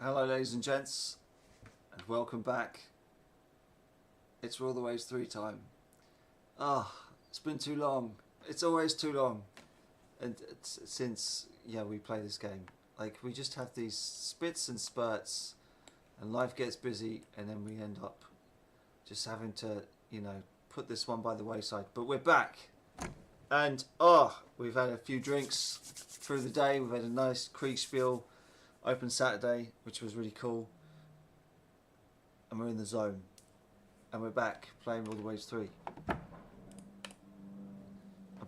Hello ladies and gents, and welcome back. It's All the Ways 3 time. It's been too long. It's always too long. And since we play this game. Like, we just have these spits and spurts, and life gets busy, and then we end up just having to, put this one by the wayside. But we're back. And we've had a few drinks through the day. We've had a nice Kriegspiel open Saturday, which was really cool, and we're in the zone, and we're back playing All the Ways 3. I've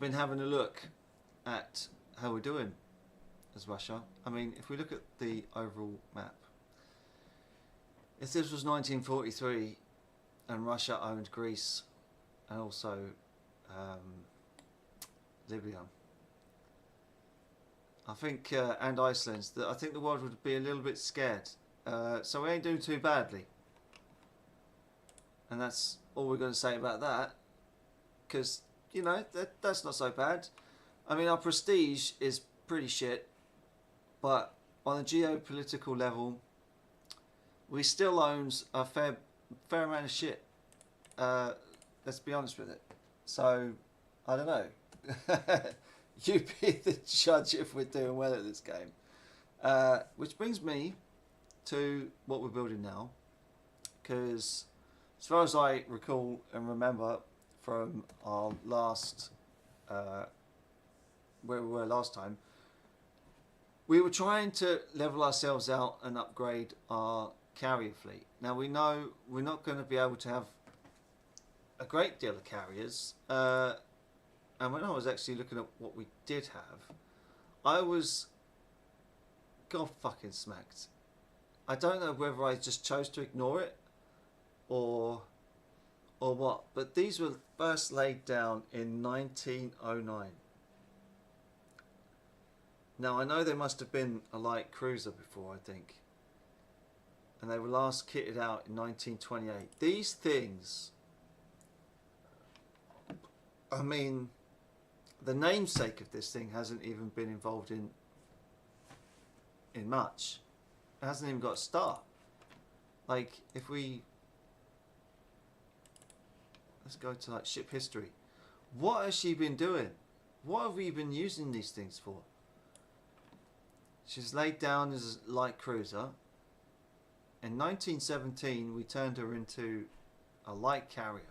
been having a look at how we're doing as Russia. I mean, if we look at the overall map, if this was 1943 and Russia owned Greece and also Libya, I think, and Iceland, I think the world would be a little bit scared. So we ain't doing too badly. And that's all we're going to say about that. Because, that's not so bad. I mean, our prestige is pretty shit. But on a geopolitical level, we still own a fair amount of shit. Let's be honest with it. So, I don't know. You be the judge if we're doing well at this game. Which brings me to what we're building now. Because as far as I recall and remember from our last, where we were last time, we were trying to level ourselves out and upgrade our carrier fleet. Now we know we're not going to be able to have a great deal of carriers. And when I was actually looking at what we did have, I was god fucking smacked. I don't know whether I just chose to ignore it or what, but these were first laid down in 1909. Now I know there must have been a light cruiser before, I think, and they were last kitted out in 1928. These things, I mean, the namesake of this thing hasn't even been involved in much. It hasn't even got a start. Like, if we, let's go to like ship history. What has she been doing? What have we been using these things for? She's laid down as a light cruiser. In 1917 we turned her into a light carrier.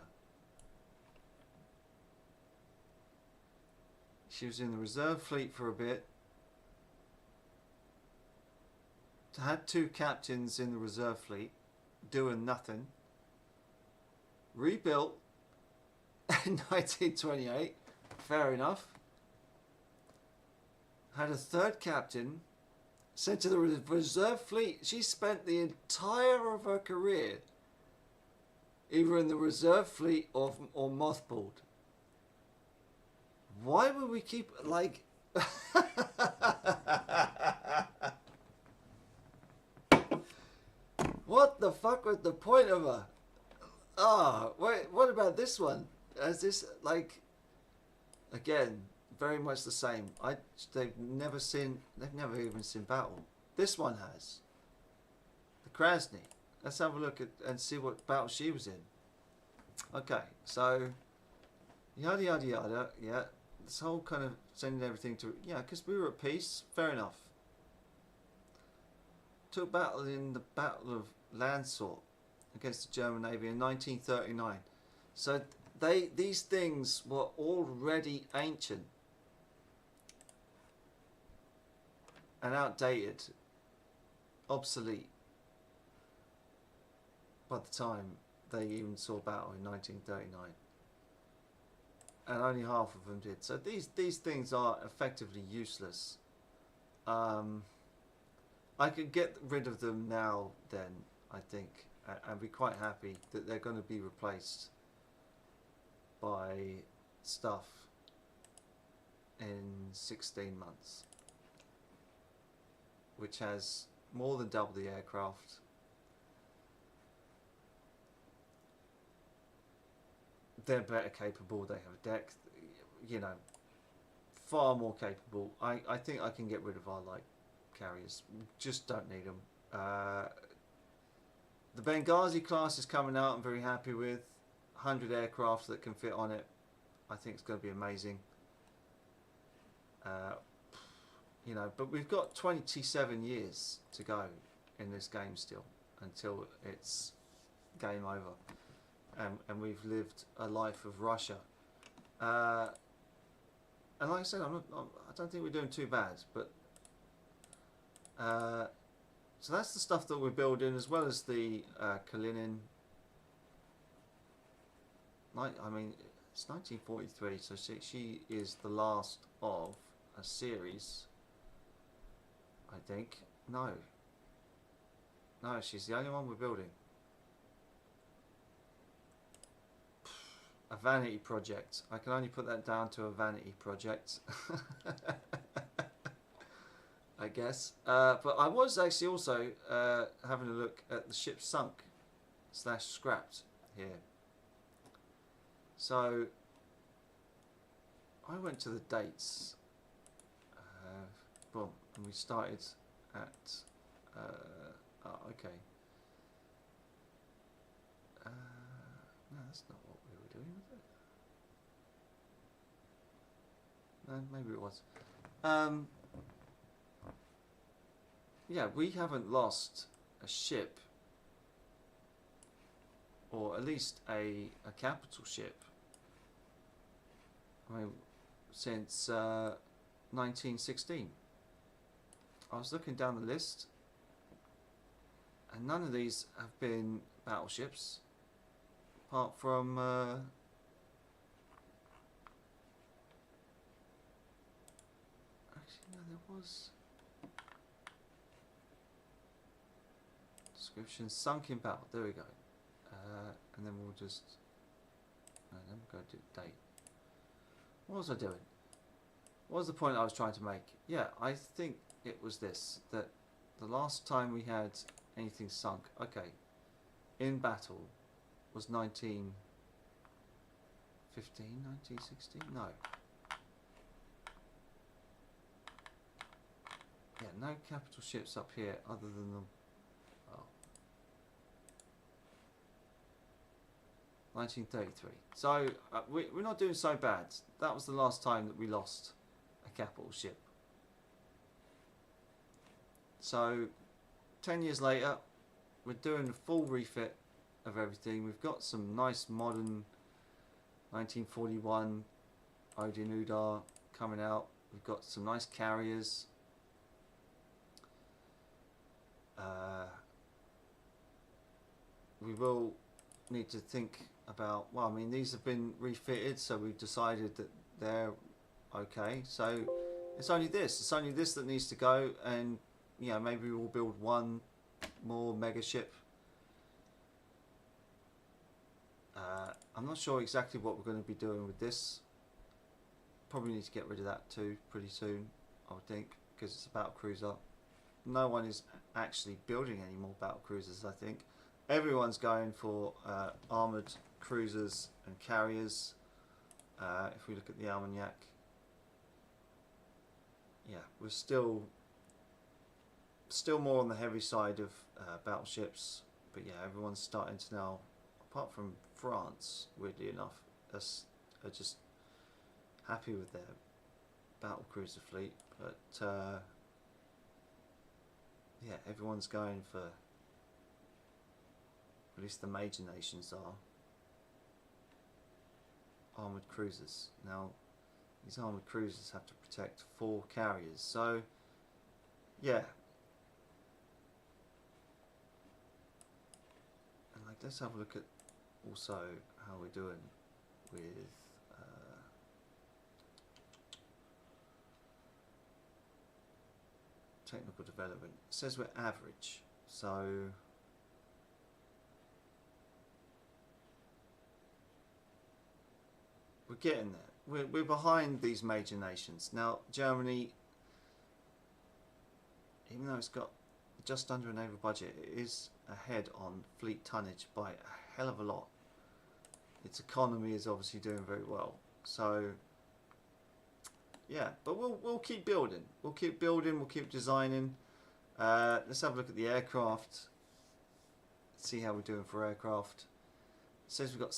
She was in the reserve fleet for a bit. Had two captains in the reserve fleet doing nothing. Rebuilt in 1928. Fair enough. Had a third captain sent to the reserve fleet. She spent the entire of her career either in the reserve fleet or mothballed. Why would we keep, like... What the fuck was the point of her? Wait, what about this one? Is this, like... Again, very much the same. They've never even seen battle. This one has. The Krasny. Let's have a look at and see what battle she was in. Okay, so... Yada yada yada, yeah. This whole kind of sending everything to... Yeah, because we were at peace. Fair enough. Took battle in the Battle of Landshut against the German Navy in 1939. So these things were already ancient and outdated, obsolete by the time they even saw battle in 1939. And only half of them did. So these things are effectively useless. I could get rid of them now then, I think, and be quite happy that they're going to be replaced by stuff in 16 months, which has more than double the aircraft. They're better capable, they have a deck, far more capable. I think I can get rid of our light carriers. Just don't need them. Uh, the Benghazi class is coming out. I'm very happy with 100 aircraft that can fit on it. I think it's going to be amazing. You know, but we've got 27 years to go in this game still until it's game over, and we've lived a life of Russia. And like I said, I don't think we're doing too bad, but so that's the stuff that we're building, as well as the Kalinin. I mean, it's 1943, so she is the last of a series, I think. No, she's the only one we're building. A vanity project. I can only put that down to a vanity project. I guess. But I was actually also having a look at the ship sunk / scrapped here. So I went to the dates. Boom, and we started at. Okay. No, that's not what we were doing, was it? No, maybe it was. Yeah, we haven't lost a ship, or at least a capital ship, I mean, since 1916. I was looking down the list, and none of these have been battleships, apart from actually no, there was description sunken battle. There we go. And then we'll just then we'll go to date. What was I doing? What was the point I was trying to make? Yeah, I think it was this, that the last time we had anything sunk, okay, in battle was 1915, 1916? No. Yeah, no capital ships up here other than the 1933. So we're not doing so bad. That was the last time that we lost a capital ship. So 10 years later, we're doing a full refit of everything. We've got some nice modern 1941 Odin Udar coming out. We've got some nice carriers. We will need to think about, well, I mean, these have been refitted, so we've decided that they're okay. So it's only this that needs to go, and you know, maybe we'll build one more mega ship. I'm not sure exactly what we're going to be doing with this. Probably need to get rid of that too pretty soon, I would think, because it's a battle cruiser. No one is actually building any more battle cruisers, I think. Everyone's going for armoured cruisers and carriers. If we look at the Armagnac, yeah, we're still more on the heavy side of battleships, but yeah, everyone's starting to now, apart from France, weirdly enough, are just happy with their battle cruiser fleet, but yeah, everyone's going for, at least the major nations are, armoured cruisers. Now, these armoured cruisers have to protect 4 carriers, so yeah. And like, let's have a look at also how we're doing with technical development. It says we're average, so we're getting there. We're behind these major nations. Now, Germany, even though it's got just under a naval budget, it is ahead on fleet tonnage by a hell of a lot. Its economy is obviously doing very well. So yeah, but we'll keep building. We'll keep building. We'll keep designing. Let's have a look at the aircraft. See how we're doing for aircraft. It says we've got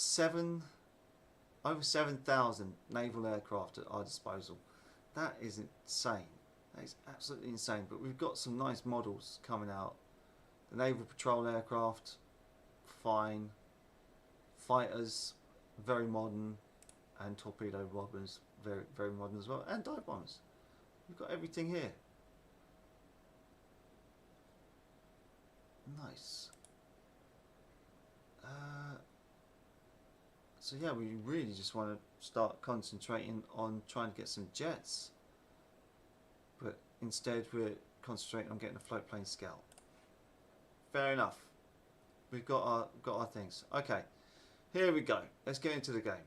over 7,000 naval aircraft at our disposal. That is insane. That is absolutely insane. But we've got some nice models coming out. The naval patrol aircraft, fine. Fighters, very modern, and torpedo bombers, very very modern as well, and dive bombers. We've got everything here. Nice. So yeah, we really just want to start concentrating on trying to get some jets, but instead we're concentrating on getting a float plane scout. Fair enough. We've got our things. Okay, here we go. Let's get into the game.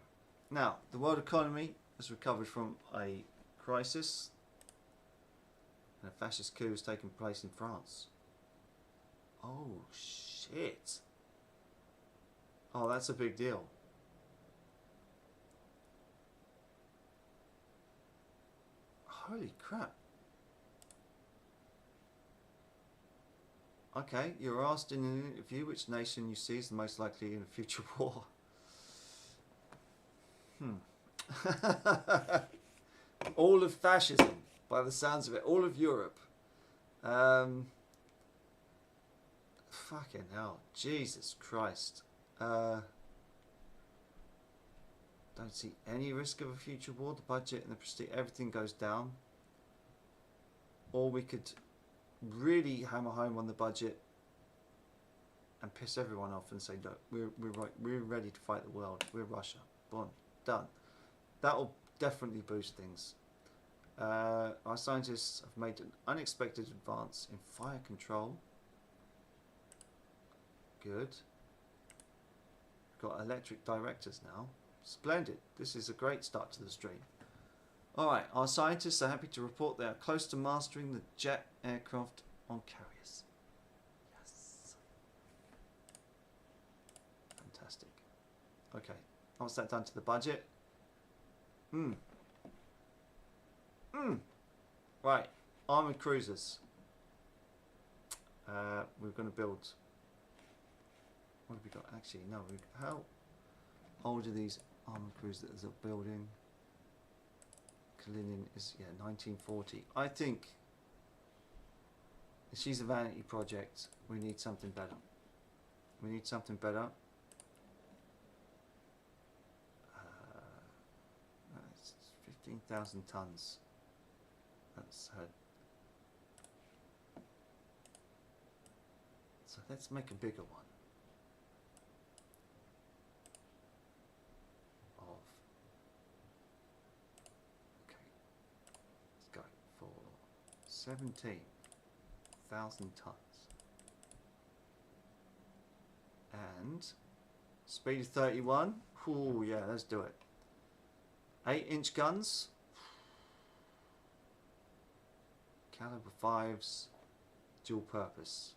Now, the world economy has recovered from a crisis, and a fascist coup has taken place in France. Oh shit! Oh, that's a big deal. Holy crap. Okay, you're asked in an interview which nation you see is the most likely in a future war. All of fascism, by the sounds of it. All of Europe. Fucking hell. Jesus Christ. Don't see any risk of a future war. The budget and the prestige, everything goes down. Or we could really hammer home on the budget and piss everyone off and say, look, we're ready to fight the world. We're Russia. Boom. Done. That'll definitely boost things. Our scientists have made an unexpected advance in fire control. Good. We've got electric directors now. Splendid. This is a great start to the stream. Alright, our scientists are happy to report they are close to mastering the jet aircraft on carriers. Yes. Fantastic. Okay, what's that done to the budget? Right, armoured cruisers. We're going to build... What have we got? Actually, no. How old are these armoured cruisers that are building? Kalinin is, yeah, 1940. I think if she's a vanity project, we need something better. We need something better. It's 15,000 tons. That's her. So let's make a bigger one. Okay. Let's go for 17,000 tons. And speed of 31. Ooh, yeah, let's do it. 8-inch guns. Caliber 5s. Dual purpose.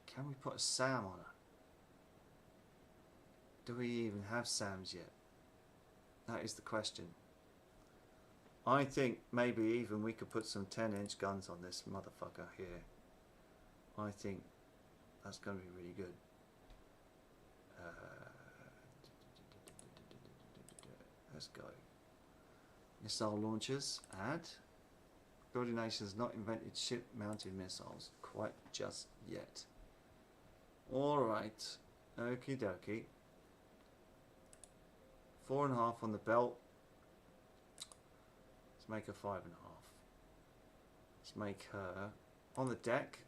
Can we put a SAM on her? Do we even have SAMs yet? That is the question. I think maybe even we could put some 10-inch guns on this motherfucker here. I think that's going to be really good. Let's go. Missile launchers. Add. Building Nation has not invented ship-mounted missiles quite just yet. Alright. Okie dokie. 4.5 on the belt. Let's make her 5.5. Let's make her on the deck.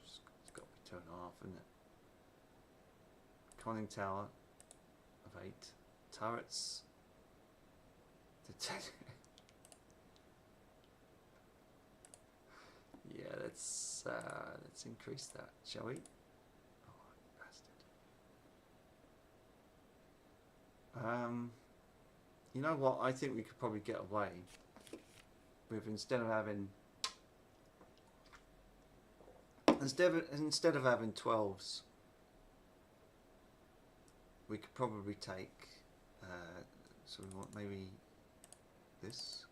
It's got to be 2.5, isn't it? Conning tower of 8. Turrets to 10. Yeah, let's increase that, shall we? Oh, bastard. You know what? I think we could probably get away with instead of having 12s, we could probably take. So we want maybe this.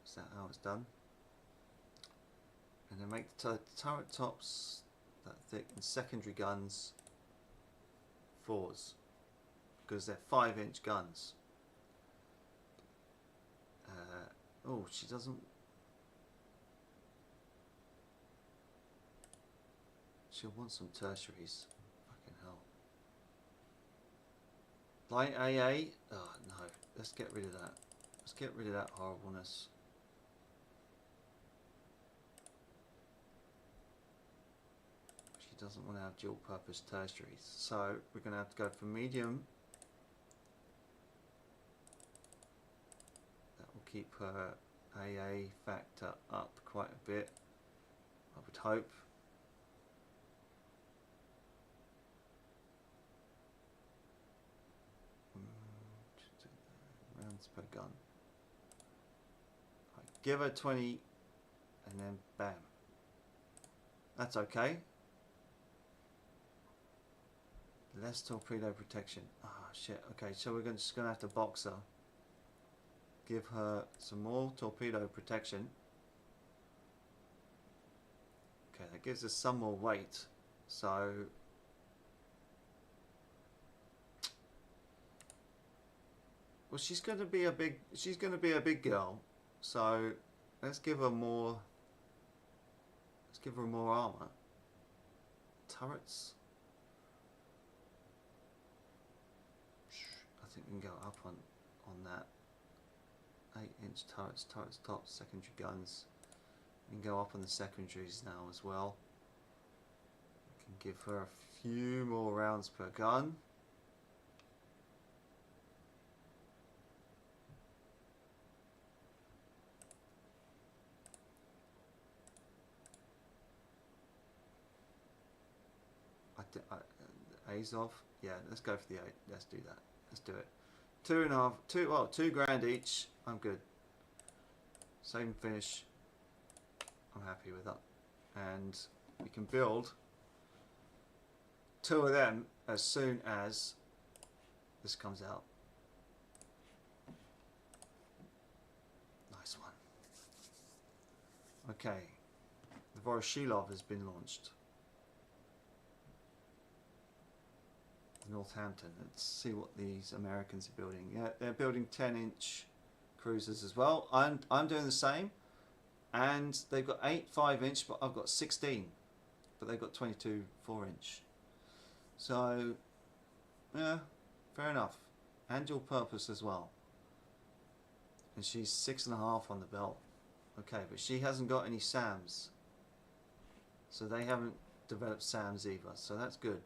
Is that how it's done? And then make the turret tops that thick and secondary guns 4s because they're 5-inch guns. Oh, she doesn't. She'll want some tertiaries. Fucking hell. Light AA. Oh no. Let's get rid of that. Let's get rid of that horribleness. She doesn't want to have dual purpose tertiaries. So we're going to have to go for medium. That will keep her AA factor up quite a bit, I would hope. Rounds per gun. Right, give her 20 and then bam. That's okay. Less torpedo protection. Ah, shit. Okay, so we're just going to have to box her. Give her some more torpedo protection. Okay, that gives us some more weight. So well, she's going to be a big girl. So let's give her more. Let's give her more armor. Turrets. I think we can go up on that. 8-inch turrets, tops, secondary guns. We can go up on the secondaries now as well. We can give her a few more rounds per gun. Azov, yeah, let's go for the 8. Let's do that. Let's do it. 2 grand each. I'm good. Same finish. I'm happy with that. And we can build 2 of them as soon as this comes out. Nice one. Okay. The Voroshilov has been launched. Northampton. Let's see what these Americans are building. Yeah, they're building 10-inch cruisers as well. I'm doing the same, and they've got 8 5-inch, but I've got 16, but they've got 22 4-inch. So yeah, fair enough. And dual purpose as well. And she's 6.5 on the belt. Okay, but she hasn't got any SAMs, so they haven't developed SAMs either. So that's good.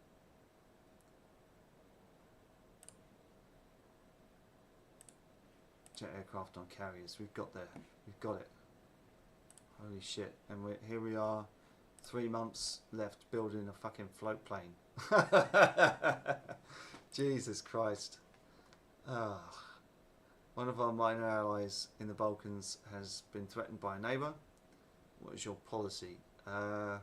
Jet aircraft on carriers. We've got there. We've got it. Holy shit. And here we are, 3 months left building a fucking float plane. Jesus Christ. One of our minor allies in the Balkans has been threatened by a neighbour. What is your policy? No.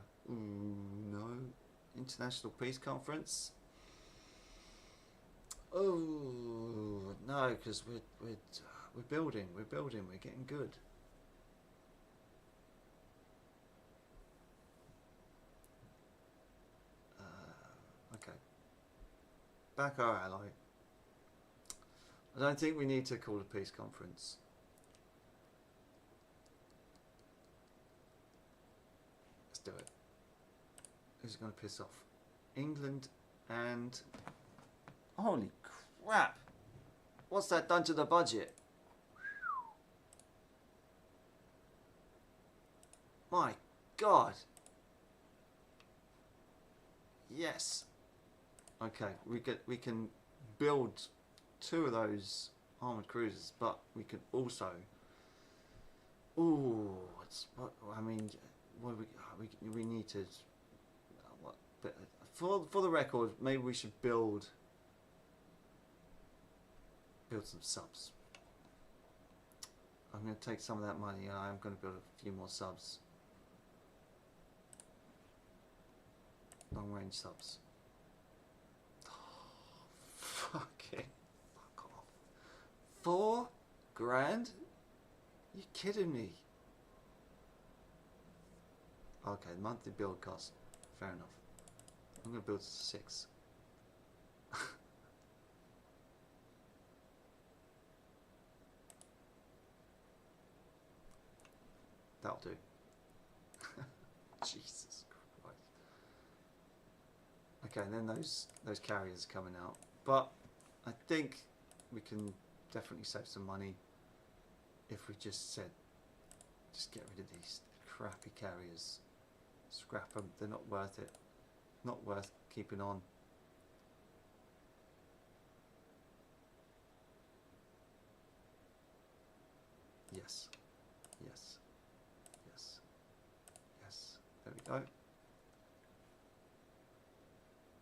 International Peace Conference? Oh no, because we're building, we're getting good. Okay. Back our ally. I don't think we need to call a peace conference. Let's do it. Who's going to piss off? England and... Holy crap! What's that done to the budget? My God! Yes. Okay, we can build 2 of those armored cruisers, but we can also. Ooh, I mean, what we need to. What? But for the record, maybe we should build some subs. I'm going to take some of that money and I'm going to build a few more subs. Long range subs. Oh, fucking fuck off. 4 grand? You kidding me? Okay, monthly build cost. Fair enough. I'm going to build 6. That'll do. Jesus Christ. Okay, and then those carriers coming out. But I think we can definitely save some money if we just said, just get rid of these crappy carriers. Scrap them. They're not worth it. Not worth keeping on. Yes. Yes. Yes. Yes. There we go.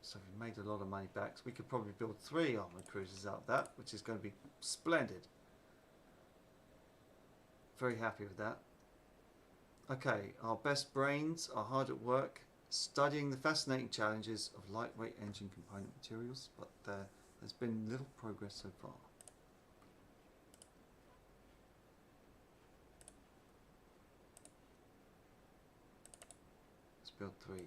So we made a lot of money back. So we could probably build 3 armoured cruisers out of that, which is going to be splendid. Very happy with that. Okay, our best brains are hard at work studying the fascinating challenges of lightweight engine component materials, but there's been little progress so far. Let's build 3.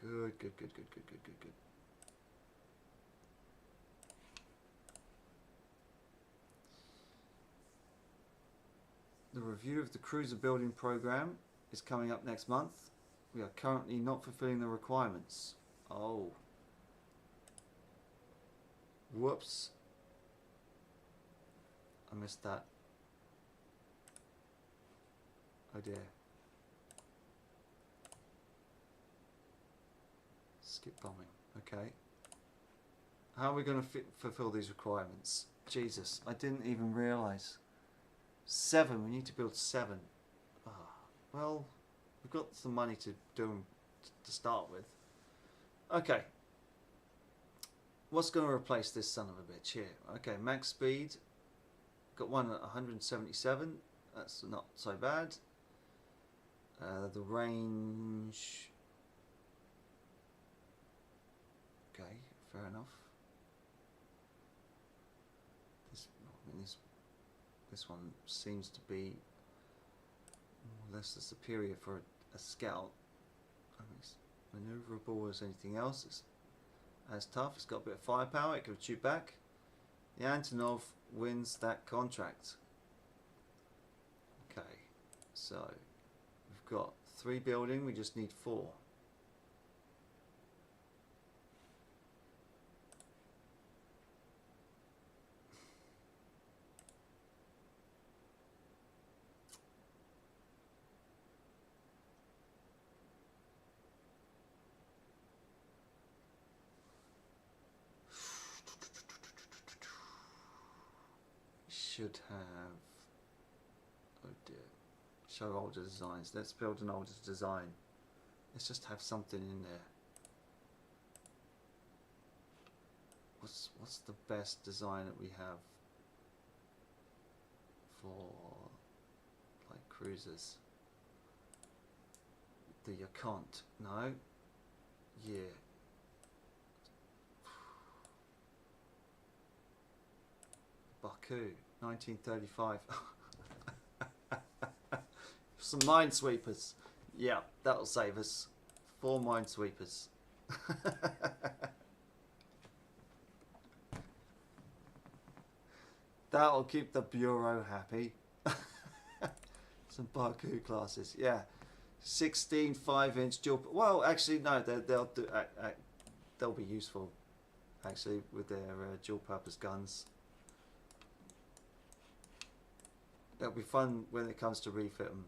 Good, good, good, good, good, good, good, good. The review of the cruiser building program is coming up next month. We are currently not fulfilling the requirements. Oh. Whoops. I missed that. Oh dear. Skip bombing. Okay. How are we going to fulfill these requirements? Jesus, I didn't even realise. 7. We need to build 7. Ah, well, we've got some money to do them to start with. Okay. What's going to replace this son of a bitch here? Okay, max speed. Got one at 177. That's not so bad. The range. Okay, fair enough. This one seems to be more or less the superior for a scout. I mean, it's maneuverable as anything else. It's as tough. It's got a bit of firepower. It can shoot back. The Antonov wins that contract. Okay, so we've got 3 building. We just need 4. Should have, oh dear, show older designs. Let's build an older design. Let's just have something in there. What's the best design that we have for like cruisers? The Yaconte, no, yeah. Baku, 1935. Some minesweepers. Yeah, that'll save us. 4 minesweepers. That'll keep the Bureau happy. Some Baku classes, yeah. 16 5-inch dual. Well, actually, no, they'll be useful. Actually, with their dual-purpose guns. That'll be fun when it comes to refit them.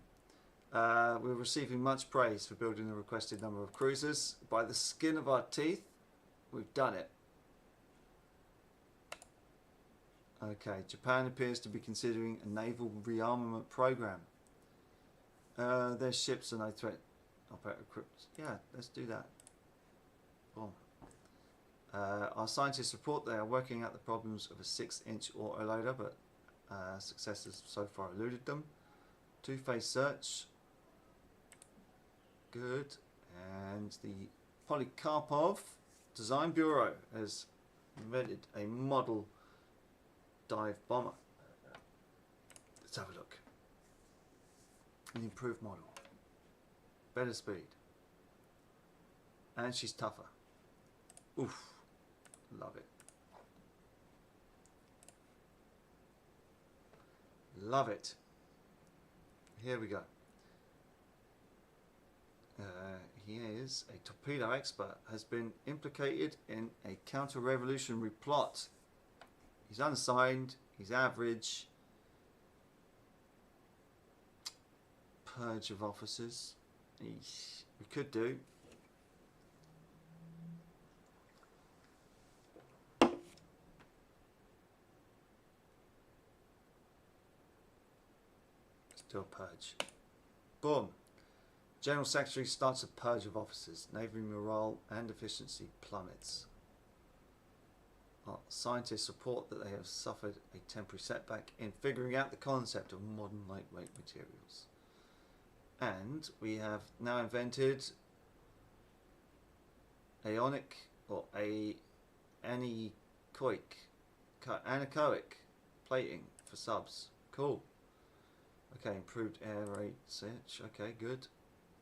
We're receiving much praise for building the requested number of cruisers. By the skin of our teeth, we've done it. Okay, Japan appears to be considering a naval rearmament program. Their ships are no threat. Yeah, let's do that. Boom. Our scientists report they are working out the problems of a 6-inch autoloader, but success has so far eluded them. 2-phase search. Good. And the Polikarpov Design Bureau has invented a model dive bomber. Let's have a look. An improved model. Better speed. And she's tougher. Oof. Love it. Love it. Here we go. He is a torpedo expert, has been implicated in a counter-revolutionary plot. He's unassigned, he's average. Purge of officers. We could do. Let's do a purge. Boom. General Secretary starts a purge of officers. Navy morale and efficiency plummets. Scientists report that they have suffered a temporary setback in figuring out the concept of modern lightweight materials. And we have now invented anechoic plating for subs. Cool. Okay, improved air raid search. Okay, good.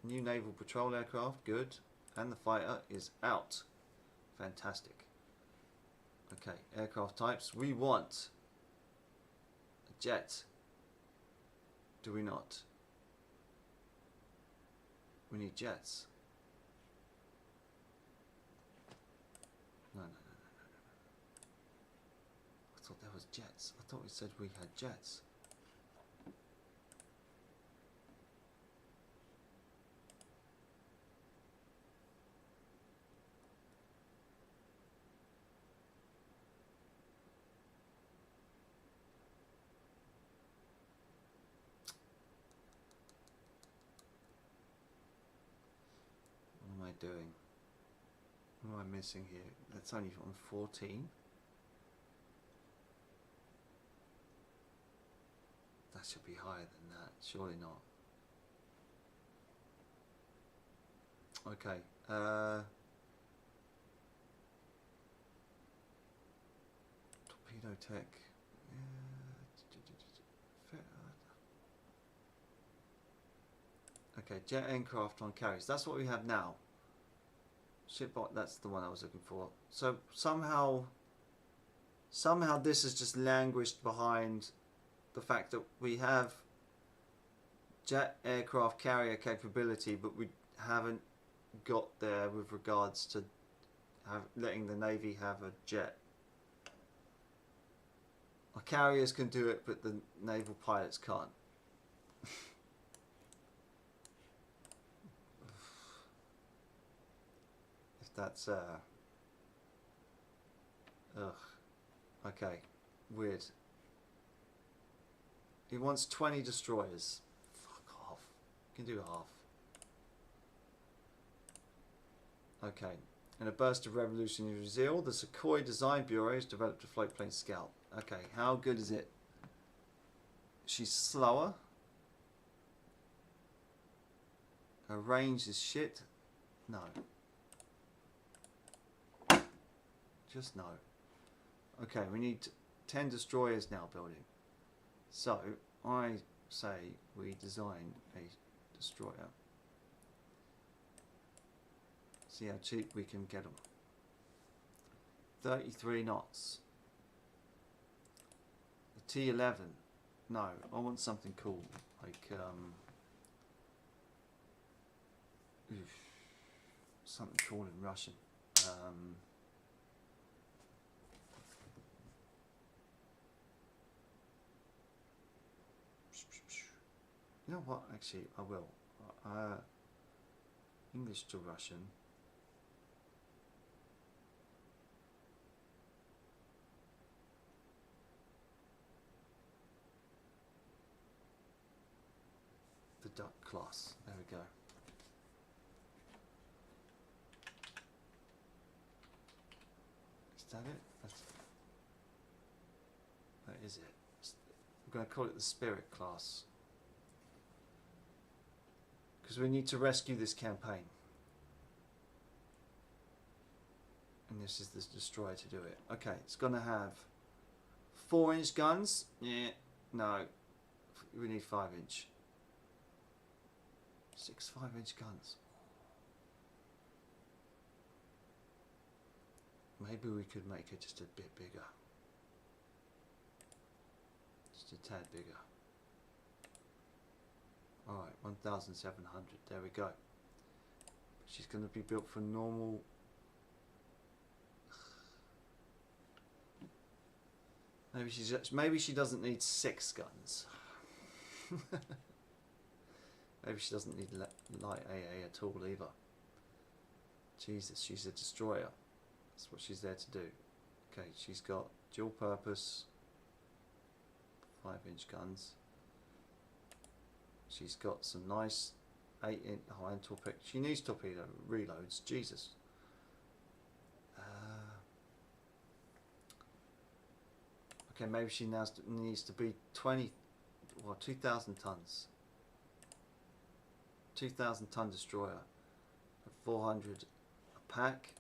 New naval patrol aircraft. Good. And the fighter is out. Fantastic. Okay, aircraft types. We want a jet. Do we not? We need jets. No. I thought there was jets. I thought we said we had jets. Doing? What am I missing here? That's only on 14. That should be higher than that. Surely not. Okay. Torpedo tech. Okay, jet aircraft on carriers. That's what we have now. Shipbot, that's the one I was looking for. So somehow this has just languished behind the fact that we have jet aircraft carrier capability, but we haven't got there with regards to letting the Navy have a jet. Our carriers can do it, but the naval pilots can't. That's okay, weird. He wants 20 destroyers. Fuck off. You can do half. Okay. In a burst of revolutionary zeal, the Sukhoi Design Bureau has developed a floatplane Scout. Okay, how good is it? She's slower. Her range is shit. No. Just no. Okay, we need 10 destroyers now building. So, I say we design a destroyer. See how cheap we can get them. 33 knots. The T11. No, I want something cool. Like, something cool in Russian. You know what? Actually, I will. English to Russian. The duck class. There we go. Is that it? That is it. I'm going to call it the Spirit class. Because we need to rescue this campaign. And this is the destroyer to do it. Okay, it's going to have 4-inch guns. Yeah, no. We need 5-inch. 6 5-inch guns. Maybe we could make it just a bit bigger. Just a tad bigger. Alright, 1,700. There we go. She's going to be built for normal. Maybe she doesn't need 6 guns. Maybe she doesn't need light AA at all either. Jesus, she's a destroyer. That's what she's there to do. Okay, she's got dual purpose 5-inch guns. She's got some nice 8-inch high-end torpedo. She needs torpedo reloads. Jesus. Okay, maybe she now needs to be 2,000 tons. 2,000 ton destroyer. 400 a pack.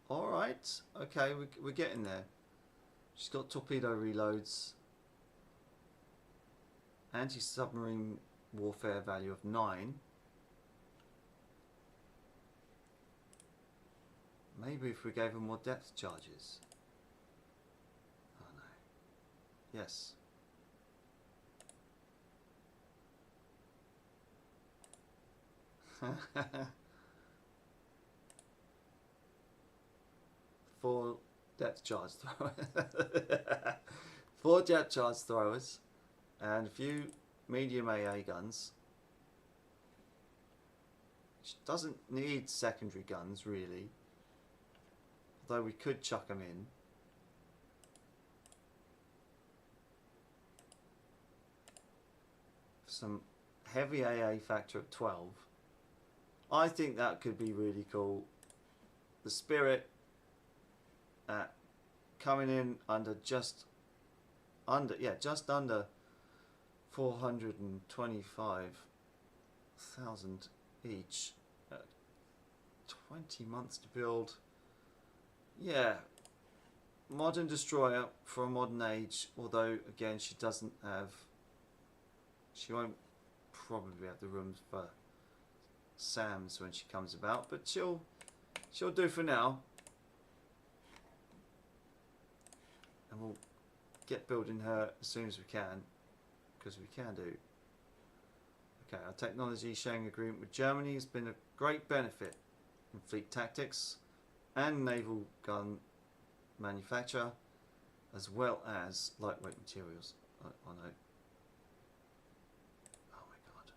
Alright, okay, we're getting there. She's got torpedo reloads. Anti-submarine warfare value of 9. Maybe if we gave her more depth charges. Oh no. Yes. Four depth charge throwers. 4 depth charge throwers. And a few medium AA guns. She doesn't need secondary guns really. Although we could chuck them in. Some heavy AA factor of 12. I think that could be really cool. The Spirit coming in under just under 425,000 each. 20 months to build. Yeah, modern destroyer for a modern age. Although again, she won't probably have the rooms for SAMs when she comes about, but she'll do for now. And we'll get building her as soon as we can, because we can do. Okay, our technology sharing agreement with Germany has been a great benefit in fleet tactics and naval gun manufacture, as well as lightweight materials. Oh no. Oh my god.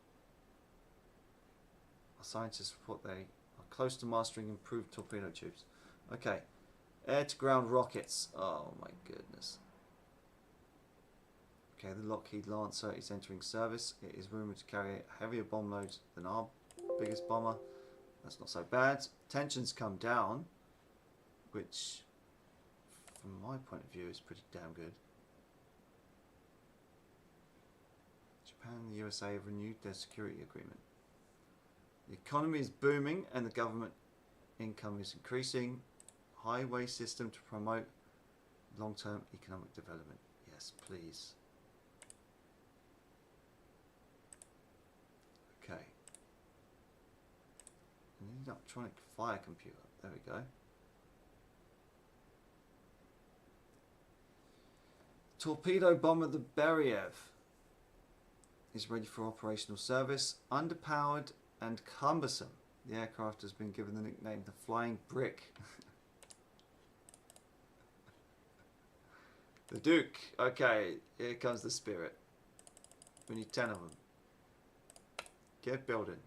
Our scientists report they are close to mastering improved torpedo tubes. Okay. Air to ground rockets. Oh my goodness. Okay, the Lockheed Lancer is entering service. It is rumoured to carry a heavier bomb load than our biggest bomber. That's not so bad. Tensions come down, which from my point of view is pretty damn good. Japan and the USA have renewed their security agreement. The economy is booming and the government income is increasing. Highway system to promote long-term economic development. Yes, please. Okay. I need an electronic fire computer. There we go. Torpedo bomber the Beriev is ready for operational service. Underpowered and cumbersome. The aircraft has been given the nickname the Flying Brick. The Duke. Okay, here comes the Spirit. We need 10 of them. Get building.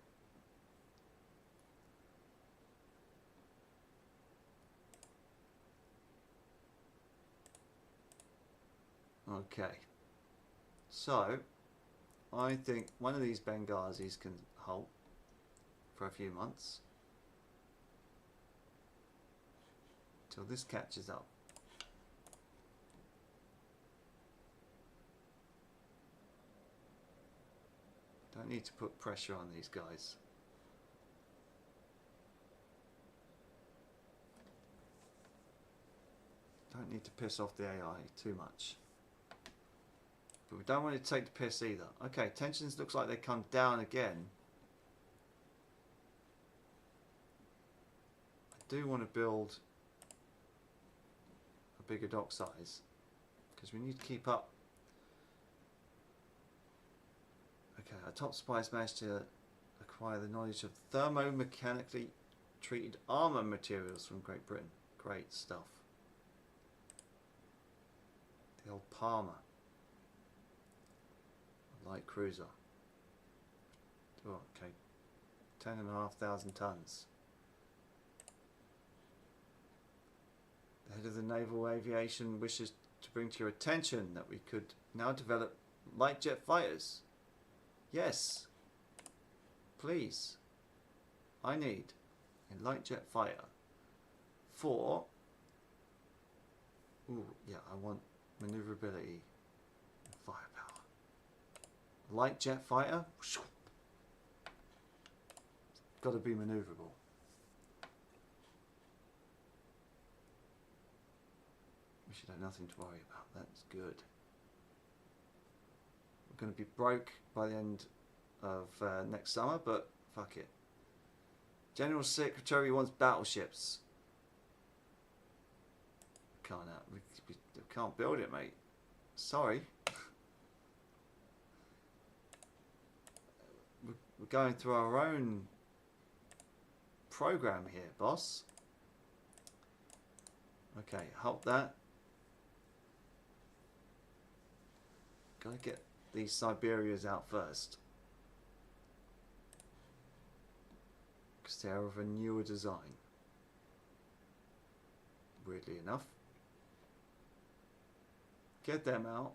Okay. So, I think one of these Benghazis can halt for a few months. Till this catches up. Don't need to put pressure on these guys. Don't need to piss off the AI too much. But we don't want to take the piss either. Okay, tensions looks like they come down again. I do want to build a bigger dock size because we need to keep up. Okay, our top spies managed to acquire the knowledge of thermomechanically treated armour materials from Great Britain. Great stuff. The old Palmer. Light cruiser. Oh, okay. 10,500 tons. The head of the Naval Aviation wishes to bring to your attention that we could now develop light jet fighters. Yes. Please. I need a light jet fighter for... Ooh, yeah, I want maneuverability and firepower. Light jet fighter? Got to be maneuverable. We should have nothing to worry about. That's good. We're going to be broke by the end of next summer, but fuck it. General Secretary wants battleships. We can't build it, mate. Sorry. We're going through our own program here, boss. Okay, help that. Gotta get these Siberias out first, because they're of a newer design, weirdly enough. Get them out,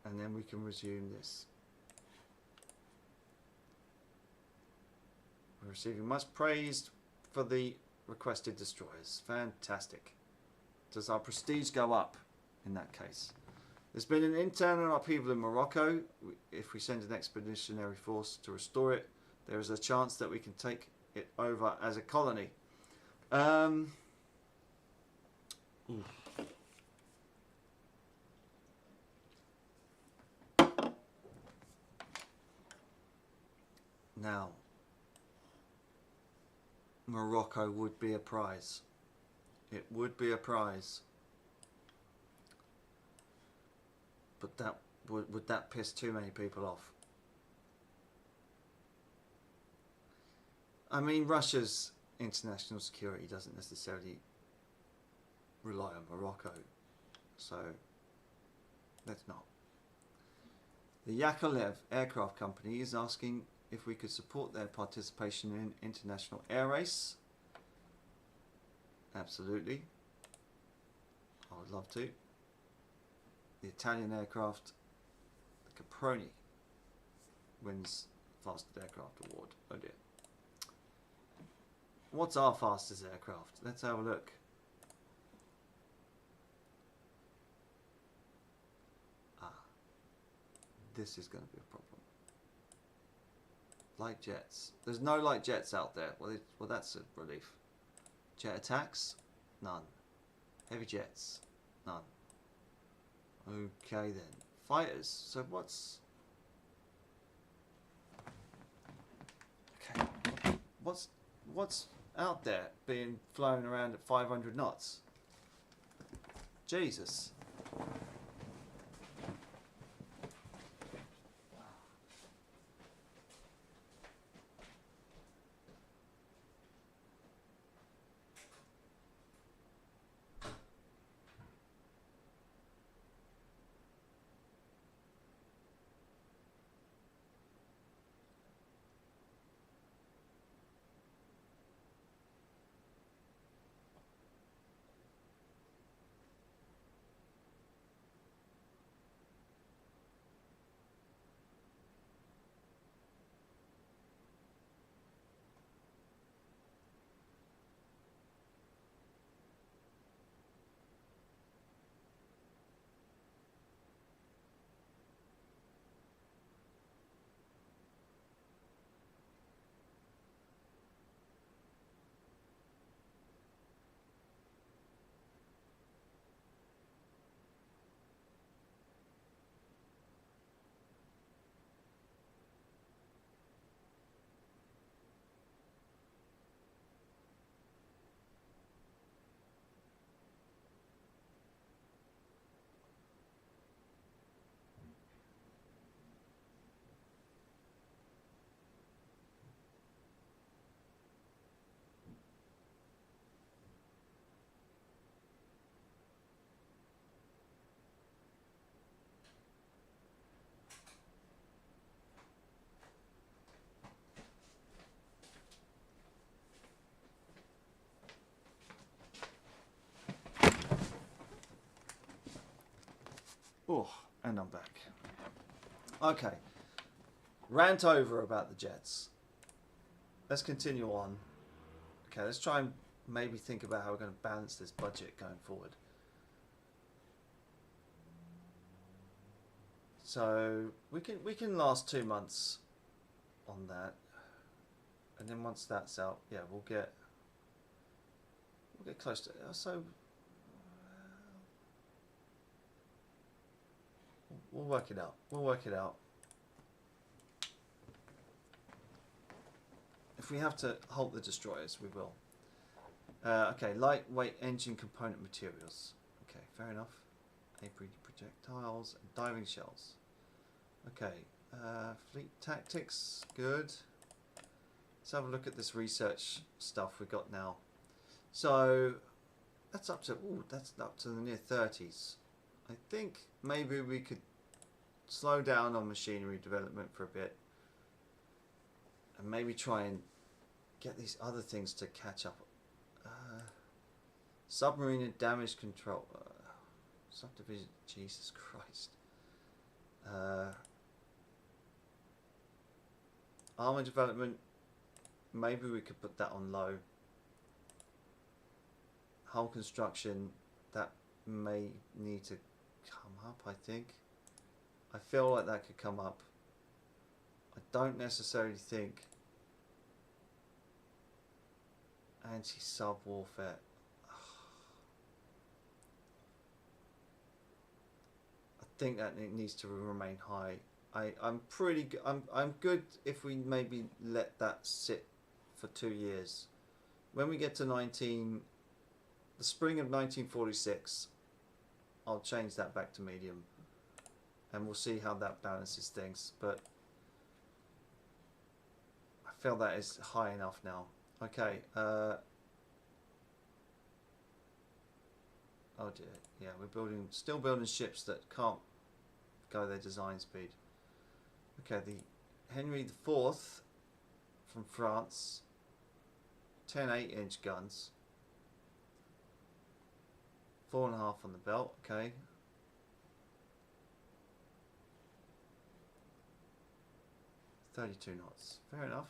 and then we can resume this. We're receiving much praise for the requested destroyers. Fantastic. Does our prestige go up in that case? There's been an internal upheaval in Morocco. If we send an expeditionary force to restore it, there is a chance that we can take it over as a colony. Now, Morocco would be a prize. It would be a prize. But that would that piss too many people off? I mean, Russia's international security doesn't necessarily rely on Morocco, so let's not. The Yakolev Aircraft Company is asking if we could support their participation in international air race. Absolutely. I would love to. The Italian aircraft, the Caproni, wins Fastest Aircraft Award. Oh dear. What's our fastest aircraft? Let's have a look. This is going to be a problem. Light jets. There's no light jets out there. Well, that's a relief. Jet attacks? None. Heavy jets? None. Okay then. Fighters. So what's... Okay. What's out there being flown around at 500 knots? Jesus. Oh, and I'm back. Okay. Rant over about the Jets. Let's continue on. Okay, let's try and maybe think about how we're going to balance this budget going forward. So we can last 2 months on that, and then once that's out, yeah, we'll get close to. So we'll work it out. We'll work it out. If we have to halt the destroyers, we will. Okay, lightweight engine component materials. Okay, fair enough. Abrade projectiles and diving shells. Okay, fleet tactics, good. Let's have a look at this research stuff we got now. So that's up to the near 30s. I think maybe we could slow down on machinery development for a bit, and maybe try and get these other things to catch up. Submarine and damage control. Subdivision. Jesus Christ. Armor development. Maybe we could put that on low. Hull construction. That may need to come up, I think. I feel like that could come up. I don't necessarily think anti-sub warfare. I think that it needs to remain high. I'm pretty good. I'm good if we maybe let that sit for 2 years. When we get to the spring of 1946, I'll change that back to medium, and we'll see how that balances things. But I feel that is high enough now. Okay. Oh dear. Yeah, we're still building ships that can't go their design speed. Okay, the Henry IV from France, 10 8-inch guns, 4.5 on the belt. Okay. $32 knots. Fair enough.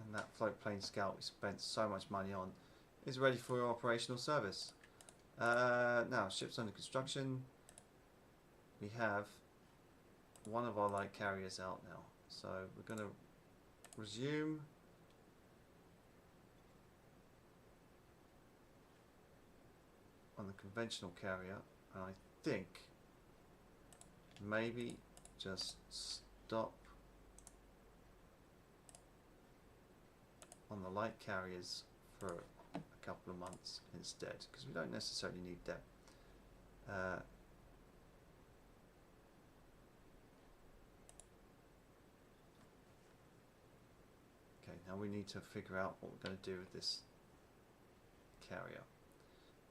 And that float plane scout we spent so much money on is ready for operational service. Now, ships under construction. We have one of our light carriers out now. So we're going to resume. On the conventional carrier. And I think maybe just stop on the light carriers for a couple of months instead, because we don't necessarily need that. Okay, now we need to figure out what we're going to do with this carrier.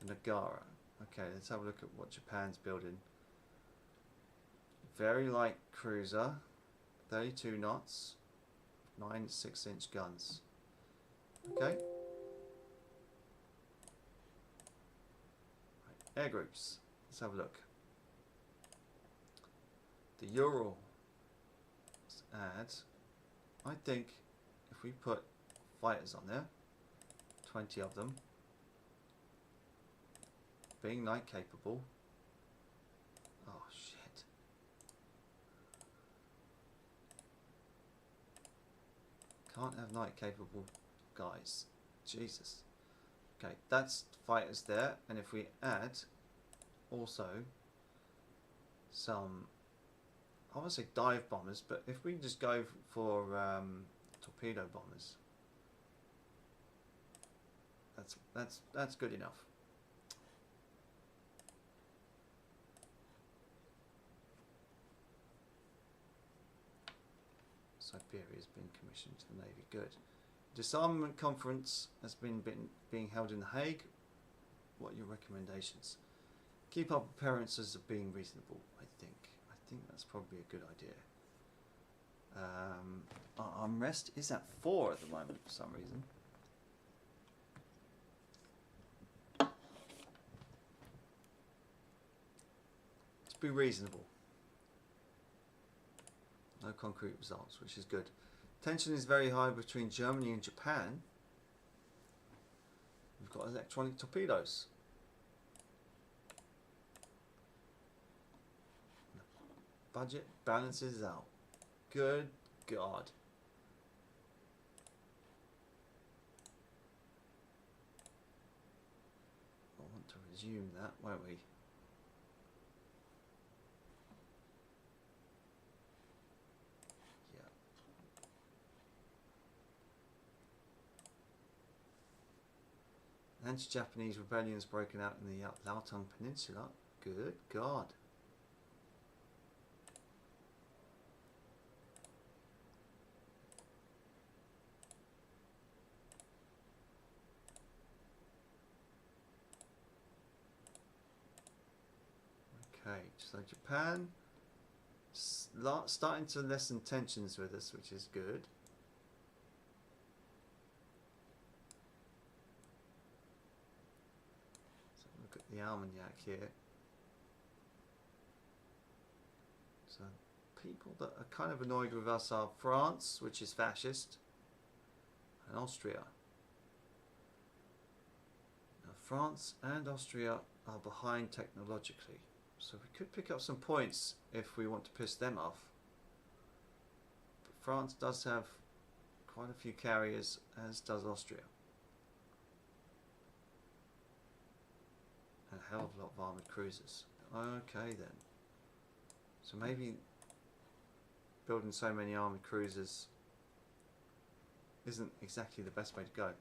Nagara. Okay, let's have a look at what Japan's building. Very light cruiser, 32 knots, 9 6-inch guns. Okay. Right, air groups. Let's have a look. The Ural. Let's add. I think if we put fighters on there, 20 of them, being night capable. Oh shit. Can't have night capable guys. Jesus. Okay, that's fighters there, and if we add also some, I want to say dive bombers, but if we just go for torpedo bombers, that's good enough. Siberia has been commissioned to the Navy. Good. Disarmament conference has been being held in The Hague. What are your recommendations? Keep up appearances of being reasonable. I think that's probably a good idea. Our armrest is at 4 at the moment for some reason. to be reasonable. No concrete results, which is good. Tension is very high between Germany and Japan. We've got electronic torpedoes. Budget balances out. Good God. I want to resume that, won't we? Yeah. Anti-Japanese rebellions broken out in the Laotong Peninsula. Good God. Okay, so Japan starting to lessen tensions with us, which is good. So look at the almanac here. So people that are kind of annoyed with us are France, which is fascist, and Austria. Now France and Austria are behind technologically. So we could pick up some points if we want to piss them off. But France does have quite a few carriers, as does Austria. And a hell of a lot of armoured cruisers. Okay then. So maybe building so many armoured cruisers isn't exactly the best way to go.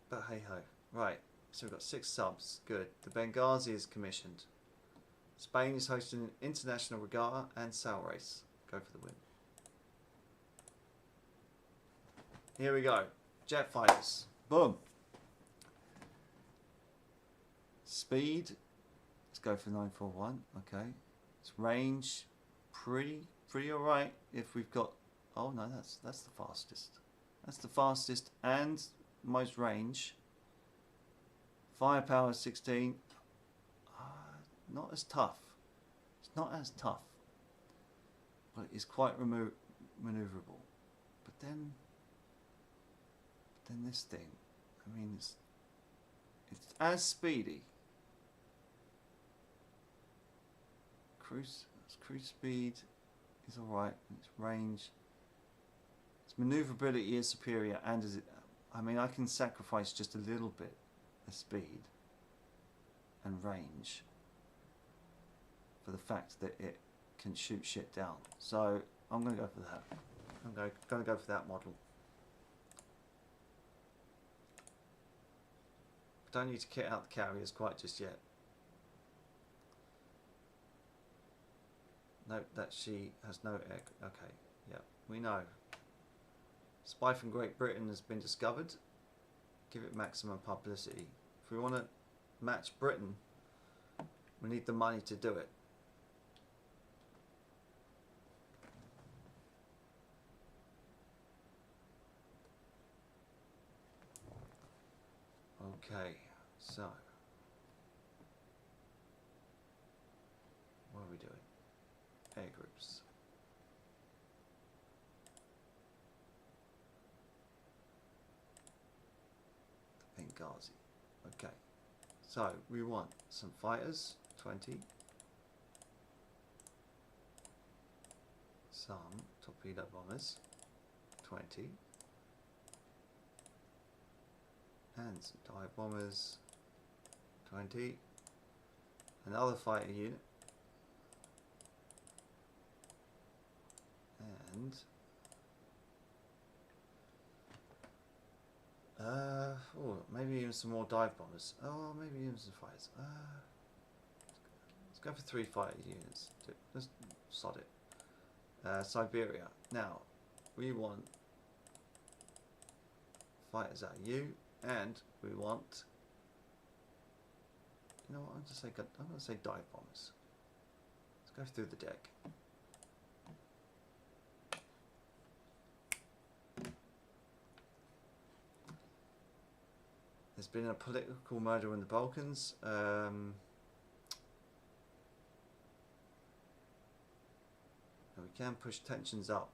But hey ho. Right. So we've got 6 subs. Good. The Benghazi is commissioned. Spain is hosting an international regatta and sail race. Go for the win. Here we go. Jet fighters. Boom. Speed. Let's go for 941. Okay. It's range. Pretty alright. If we've got. Oh no, that's the fastest. That's the fastest and most range. Firepower 16. Not as tough. It's not as tough. But it is quite maneuverable. But then this thing. I mean, it's as speedy. Cruise speed is alright. Its range. Its maneuverability is superior, and I mean, I can sacrifice just a little bit of speed and range for the fact that it can shoot shit down. So I'm going to go for that. I'm going to go for that model. Don't need to kit out the carriers quite just yet. Note that she has no air. Okay, yeah, we know. Spy from Great Britain has been discovered. Give it maximum publicity. If we want to match Britain, we need the money to do it. Okay, so what are we doing? Air groups. Benghazi. Okay, so we want some fighters, 20. Some torpedo bombers, 20. And some dive bombers, 20. Another fighter unit. And maybe even some more dive bombers. Oh, maybe even some fighters. Let's go for 3 fighter units. Let's sod it. Siberia. Now, we want fighters out of you, and we want. You know what? I'm going to say dive bombers. Let's go through the deck. There's been a political murder in the Balkans. can push tensions up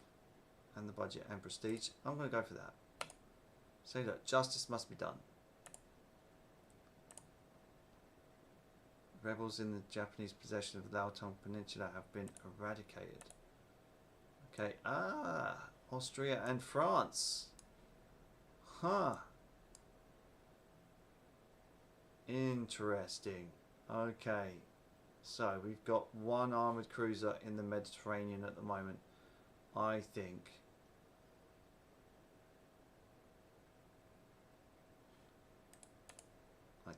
and the budget and prestige. I'm going to go for that. Say that justice must be done. Rebels in the Japanese possession of the Laotong Peninsula have been eradicated. Okay, Austria and France. Huh. Interesting. Okay. So, we've got one armoured cruiser in the Mediterranean at the moment. I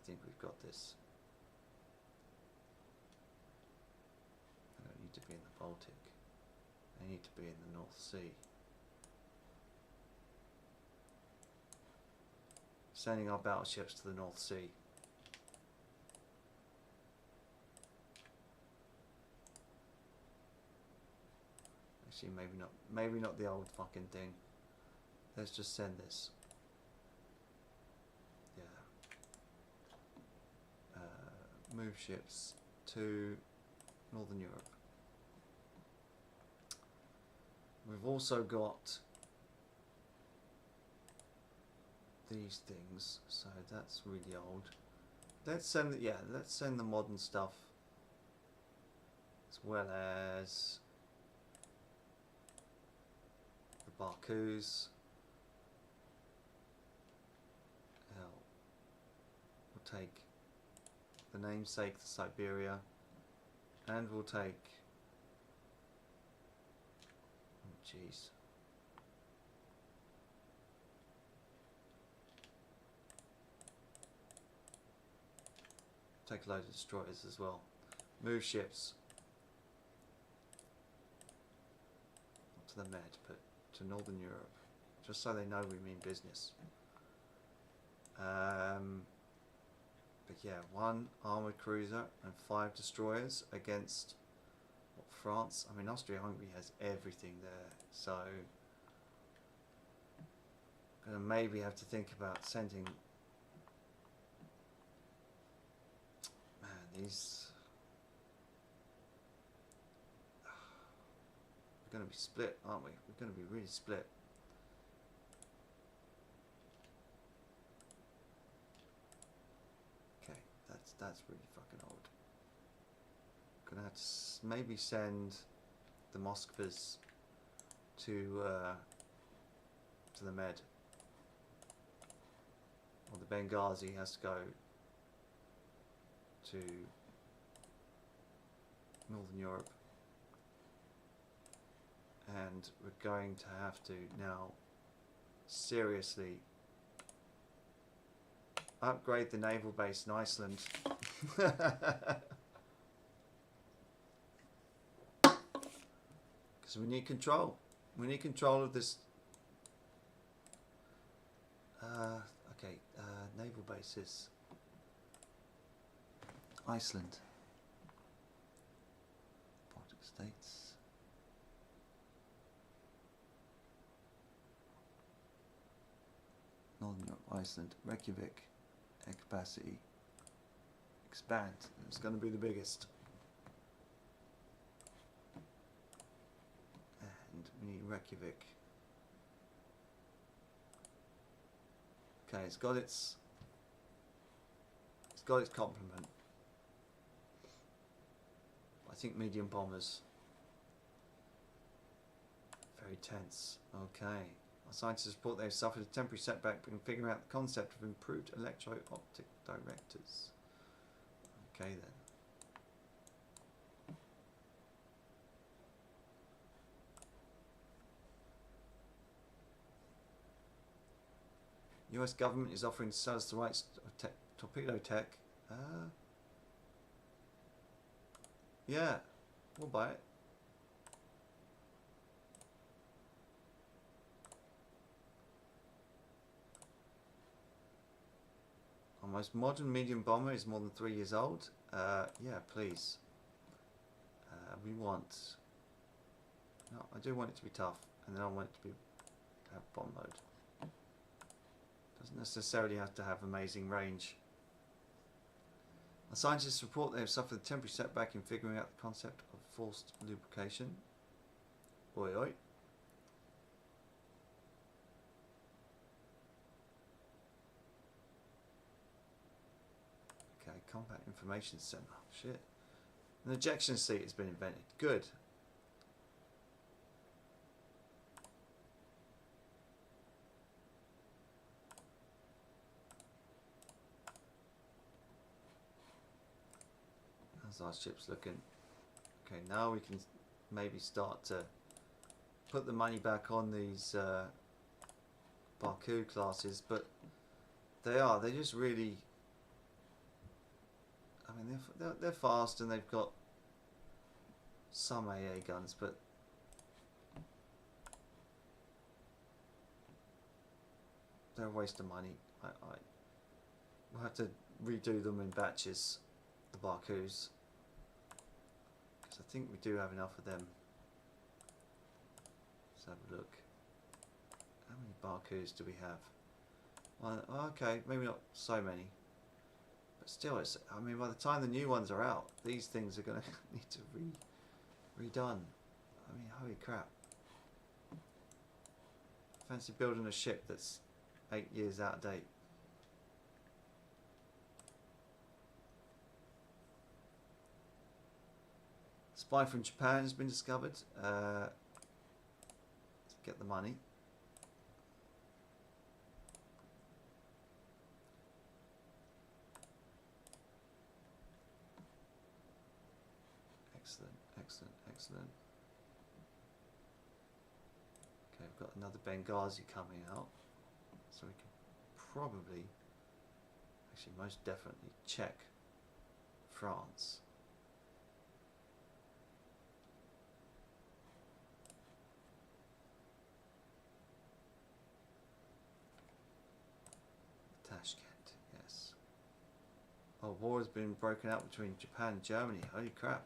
think we've got this. They don't need to be in the Baltic. They need to be in the North Sea. Sending our battleships to the North Sea. Actually, maybe not the old fucking thing. Let's just send this. Yeah. Move ships to Northern Europe. We've also got these things, so that's really old. Let's send the modern stuff, as well as the Bakus. Hell, we'll take the namesake to Siberia, and we'll take, oh jeez, take a load of destroyers as well. Move ships not to the Med, but to Northern Europe, just so they know we mean business. But yeah, one armoured cruiser and 5 destroyers against France. I mean, Austria-Hungary has everything there, so I'm gonna maybe have to think about sending. Man, these we're gonna be split, aren't we? We're gonna be really split. That's really fucking old. Gonna have to maybe send the Moskvas to the Med, or the Benghazi has to go to Northern Europe, and we're going to have to now seriously upgrade the naval base in Iceland. Because we need control. We need control of this. Okay, naval bases. Iceland. Baltic States. Northern Europe, Iceland, Reykjavik. Capacity. Expand. It's going to be the biggest. And we need Reykjavik. Okay, it's got its complement. I think medium bombers. Very tense. Okay. Our scientists report they have suffered a temporary setback in figuring out the concept of improved electro-optic directors. Okay then. US government is offering to sell us the rights of torpedo tech. Yeah, we'll buy it. Our most modern medium bomber is more than 3 years old. Yeah, please. We want. No, I do want it to be tough, and then I want it to have bomb load. Doesn't necessarily have to have amazing range. The scientists report they have suffered a temporary setback in figuring out the concept of forced lubrication. Oi, oi. Okay, Combat Information Center. Shit. An ejection seat has been invented. Good. How's our ships looking? Okay, now we can maybe start to put the money back on these Barcoo classes, but they're just really, I mean, they're fast and they've got some AA guns, but they're a waste of money. We'll have to redo them in batches, the Barcoos, because I think we do have enough of them. Let's have a look. How many Barcoos do we have? Well, okay, maybe not so many, but still, it's. I mean, by the time the new ones are out, these things are going to need to redone. I mean, holy crap! Fancy building a ship that's 8 years out of date. Spy from Japan has been discovered. Let's get the money. Excellent, excellent, excellent. Okay, we've got another Benghazi coming out. So we can probably, actually most definitely check France. Tashkent, yes. Oh, war has been broken out between Japan and Germany. Holy crap.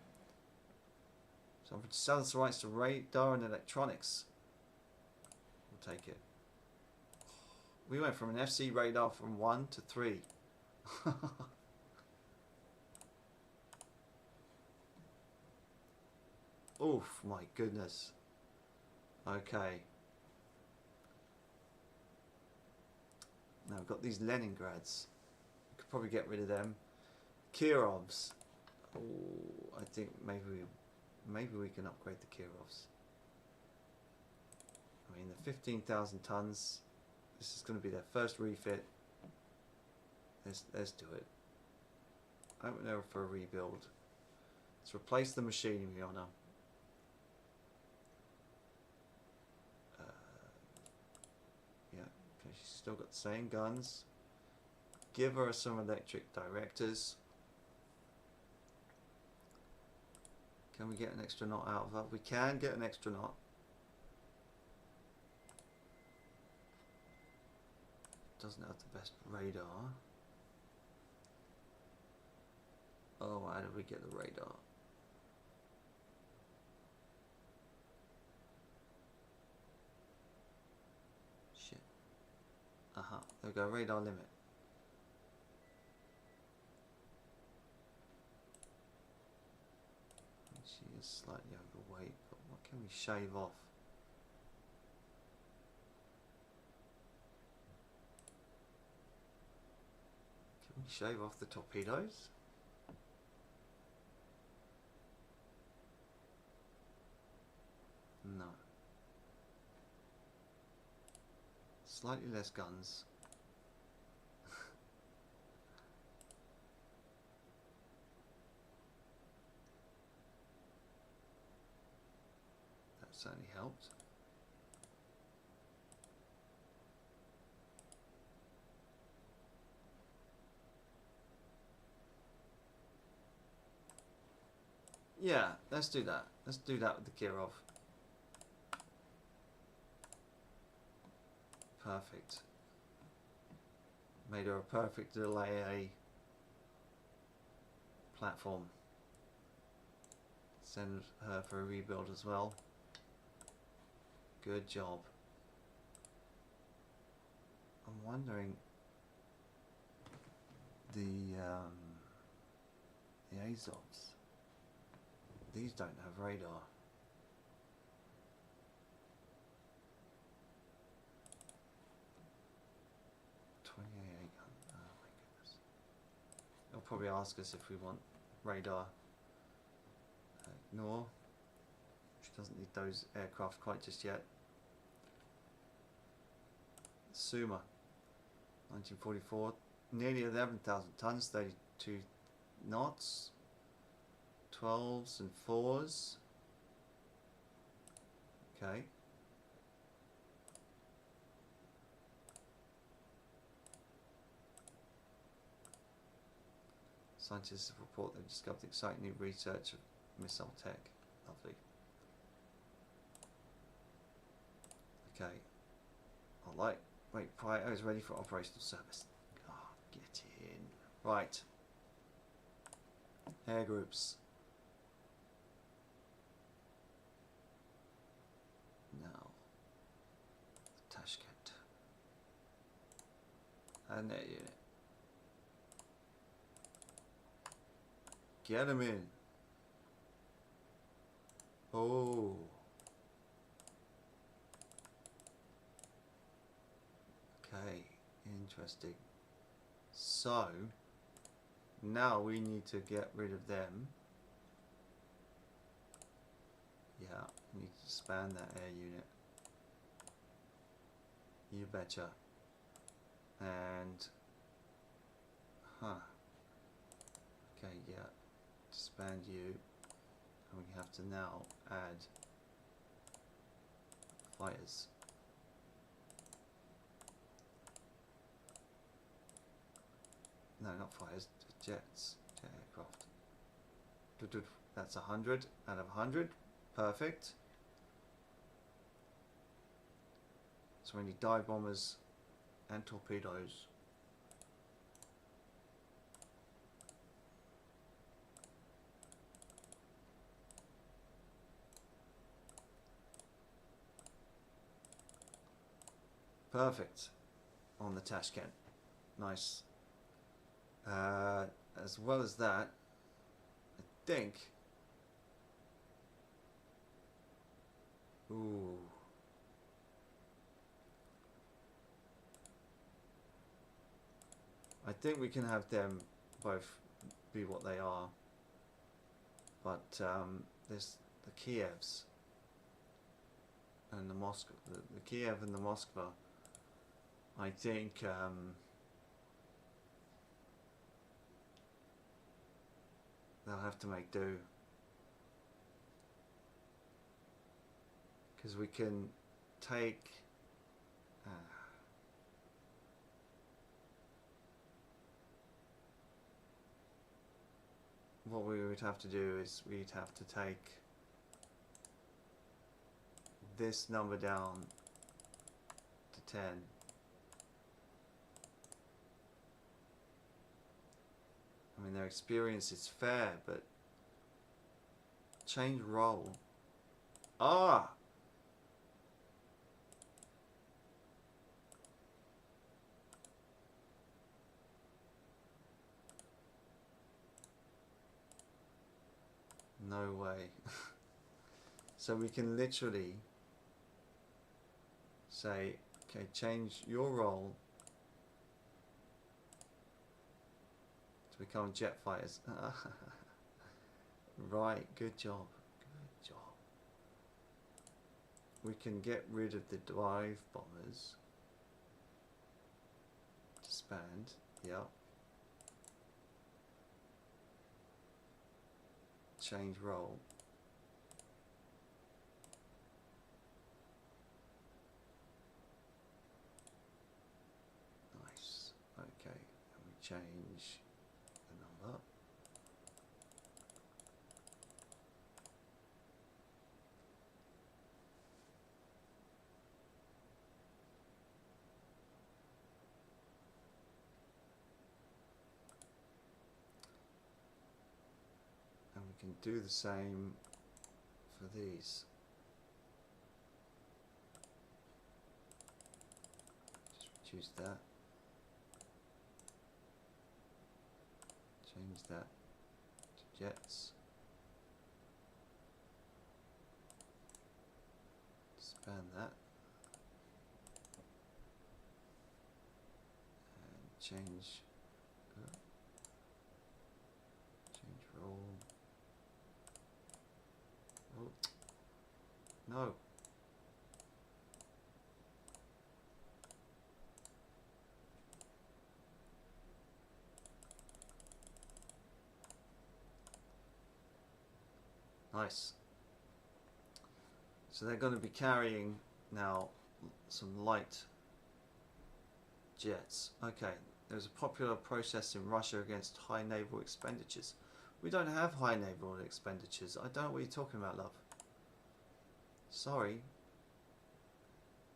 So to sell us the rights to radar and electronics. We'll take it. We went from an FC radar from 1 to 3. Oof, my goodness. Okay. Now we've got these Leningrads. We could probably get rid of them. Kirovs. Oh, I think maybe we can upgrade the Kirovs. I mean, the 15,000 tons. This is going to be their first refit. Let's do it. Open arrow for a rebuild. Let's replace the machinery on her. Yeah, okay, she's still got the same guns. Give her some electric directors. Can we get an extra knot out of her? We can get an extra knot. Doesn't have the best radar. Oh, how did we get the radar? Shit. There we go, radar limit. She is slightly overweight, but what can we shave off? Can we shave off the torpedoes? No. Slightly less guns. That certainly helped. Yeah, let's do that. Let's do that with the Kirov. Perfect. Made her a perfect little AA platform. Send her for a rebuild as well. Good job. I'm wondering the Azovs. These don't have radar. probably ask us if we want radar. Ignore. She doesn't need those aircraft quite just yet. Suma, 1944, nearly 11,000 tons, 32 knots, 12s and 4s. Okay. Scientists have reported they've discovered exciting new research of missile tech. Lovely. Okay. Alright. Wait, Pryor is ready for operational service. Oh, get in. Right. Air groups. Now. Tashkent. And there unit. Get him in. Oh. Okay, interesting. So, now we need to get rid of them. Yeah, we need to expand that air unit. You betcha. And, okay, yeah. Expand you. And we have to now add fighters. No, not fighters, jets, jet aircraft. That's 100 out of 100. Perfect. So we need dive bombers and torpedoes. Perfect. On the Tashkent. Nice. As well as that, I think. Ooh. I think we can have them both be what they are. But there's the Kievs and the Moscow. The Kiev and the Moskva. I think they'll have to make do, because we can take what we would have to do is we'd have to take this number down to 10. I mean, their experience is fair, but change role. Ah! No way. So we can literally say, okay, change your role to become jet fighters. Right, good job. Good job. We can get rid of the dive bombers. Disband, yep. Change role. Nice. Okay, and we change the number. And we can do the same for these. Just reduce that. Change that to jets. Expand that. And change. No. Nice. So they're going to be carrying now some light jets. Okay, there's a popular protest in Russia against high naval expenditures. We don't have high naval expenditures. I don't know what you're talking about, love. Sorry.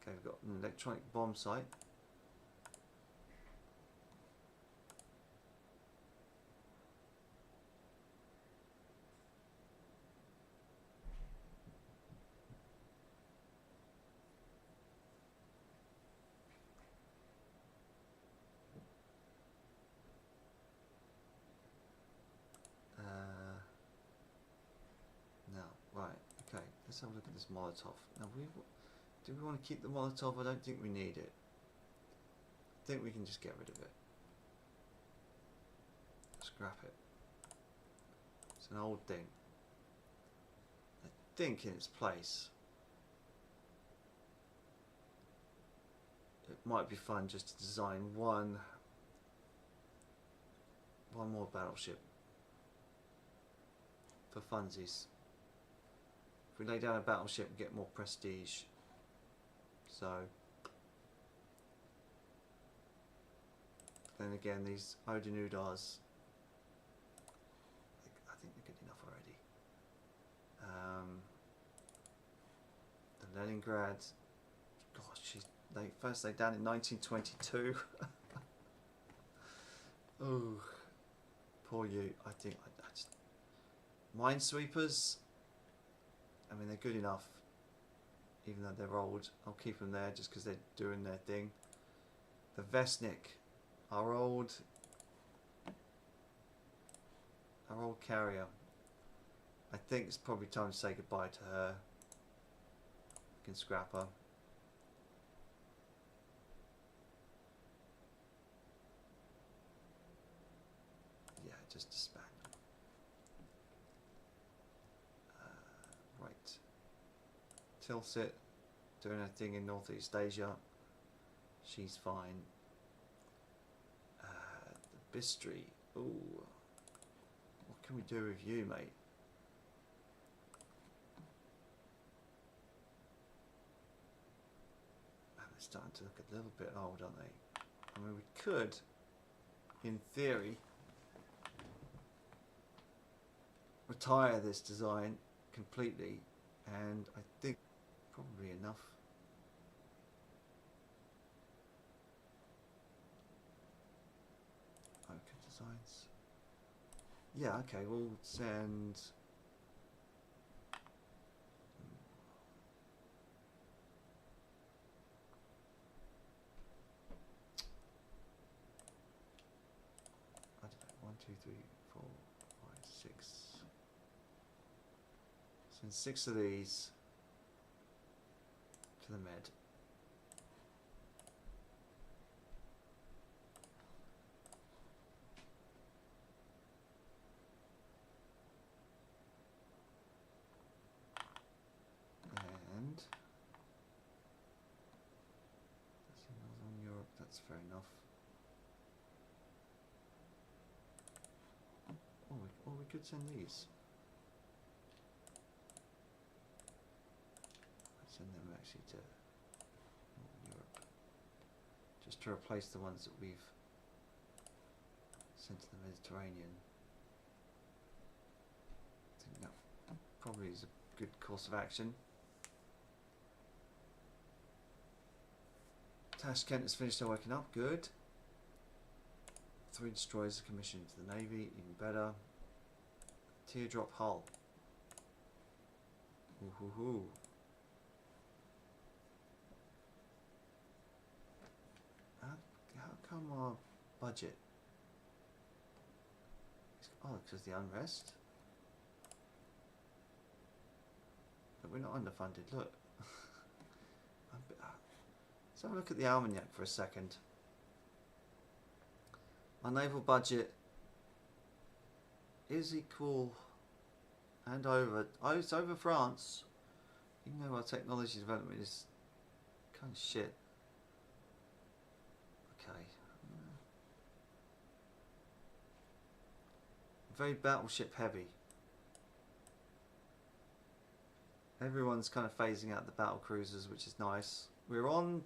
Okay, we've got an electronic bomb site. Now, right, okay, let's have a look at this Molotov. Now, do we want to keep the Molotov? I don't think we need it. I think we can just get rid of it. Scrap it. It's an old thing. I think in its place, it might be fun just to design one more battleship for funsies. If we lay down a battleship, we get more prestige. So then again, these Odin Udars, I think they're good enough already. The Leningrad, gosh, they first laid down in 1922. Oh, poor you. I think I just, Minesweepers, I mean, they're good enough, even though they're old. I'll keep them there just because they're doing their thing. The Vesnik, our old carrier. I think it's probably time to say goodbye to her. We can scrap her. Yeah, just disband. Right. Tilsit, doing her thing in Northeast Asia. She's fine. The Bistri. Ooh. What can we do with you, mate? Man, they're starting to look a little bit old, aren't they? I mean, we could, in theory, retire this design completely, and I think probably enough. Okay, designs. Yeah, okay, we'll send. I don't know, 1, 2, 3, 4, 5, 6. Send 6 of these to the med. And that's in Northern Europe, that's fair enough. Or we could send these. Send them actually to Northern Europe, just to replace the ones that we've sent to the Mediterranean. I think that probably is a good course of action. Tashkent has finished their working up, good. 3 destroyers are commissioned to the Navy, even better. Teardrop hull. Ooh hoo hoo. How come our budget? Oh, because the unrest? But we're not underfunded, look. Let's have a look at the Almanac for a second. Our naval budget is equal and over. Oh, it's over France. even though our technology development is kind of shit. Okay. Very battleship heavy. Everyone's kind of phasing out the battle cruisers, which is nice. We're on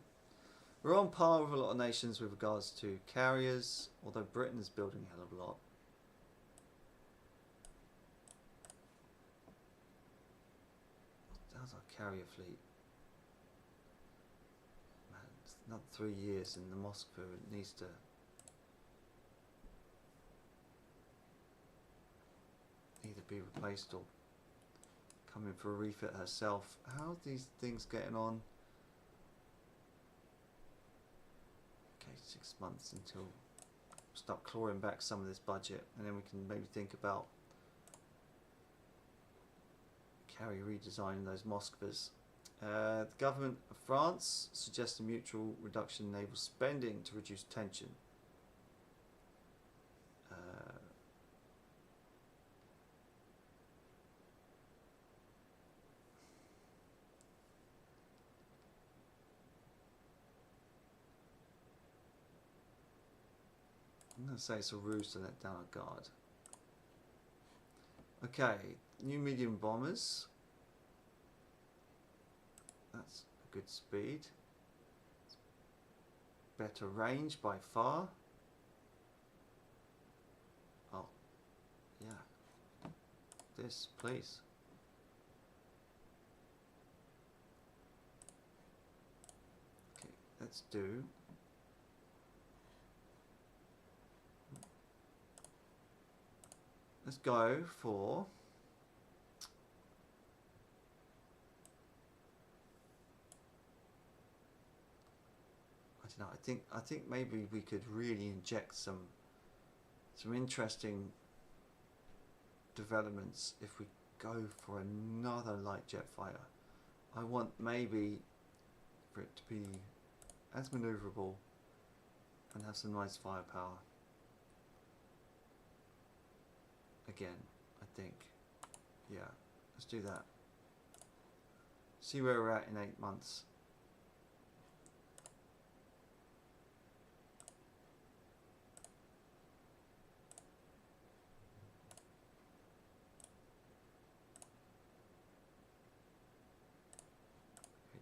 par with a lot of nations with regards to carriers, although Britain is building a hell of a lot. How's our carrier fleet? Man, it's another 3 years and the Moskva needs to either be replaced or come in for a refit herself. How are these things getting on? Okay, 6 months until start clawing back some of this budget, and then we can maybe think about carrier redesigning those Moskvas. The government of France suggests a mutual reduction in naval spending to reduce tension. I'm going to say it's a ruse to let down a guard. Okay, new medium bombers. That's a good speed. Better range by far. Oh, yeah. This, please. Okay, let's do. Let's go for I don't know, I think maybe we could really inject some interesting developments if we go for another light jet fighter. I want maybe for it to be as maneuverable and have some nice firepower. Again, I think, yeah, let's do that. See where we're at in 8 months.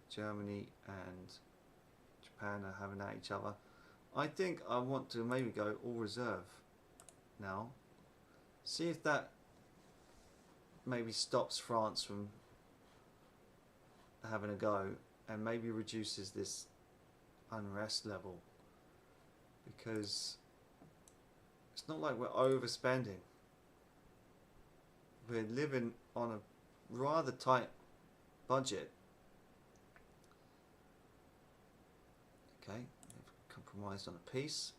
Germany and Japan are having at each other. I think I want to maybe go all reserve now. See if that maybe stops France from having a go and maybe reduces this unrest level, because it's not like we're overspending. We're living on a rather tight budget. Okay, they've compromised on a peace.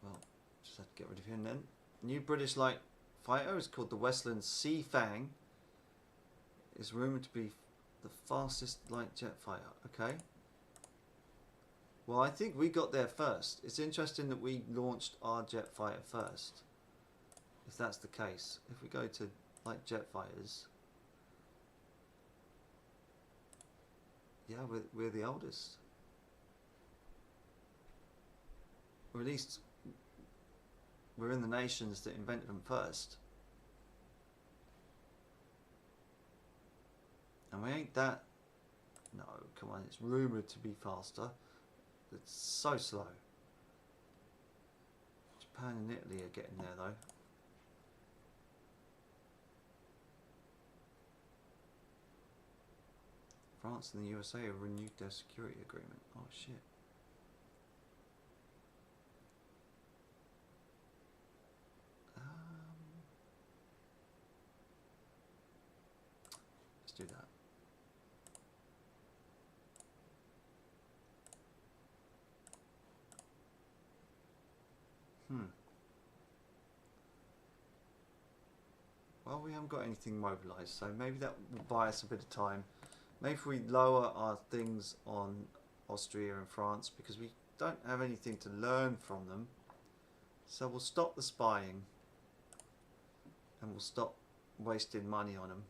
Well, just have to get rid of him then. New British light fighter is called the Westland Sea Fang. Is rumoured to be the fastest light jet fighter. Okay. Well, I think we got there first. It's interesting that we launched our jet fighter first. If that's the case, if we go to light jet fighters, yeah, we're the oldest. Or at least we're in the nations that invented them first. And we ain't that. No, come on, it's rumoured to be faster. It's so slow. Japan and Italy are getting there though. France and the USA have renewed their security agreement. Oh shit. Let's do that. Well, we haven't got anything mobilised, so maybe that will buy us a bit of time. Maybe if we lower our things on Austria and France, because we don't have anything to learn from them. So we'll stop the spying and we'll stop wasting money on them.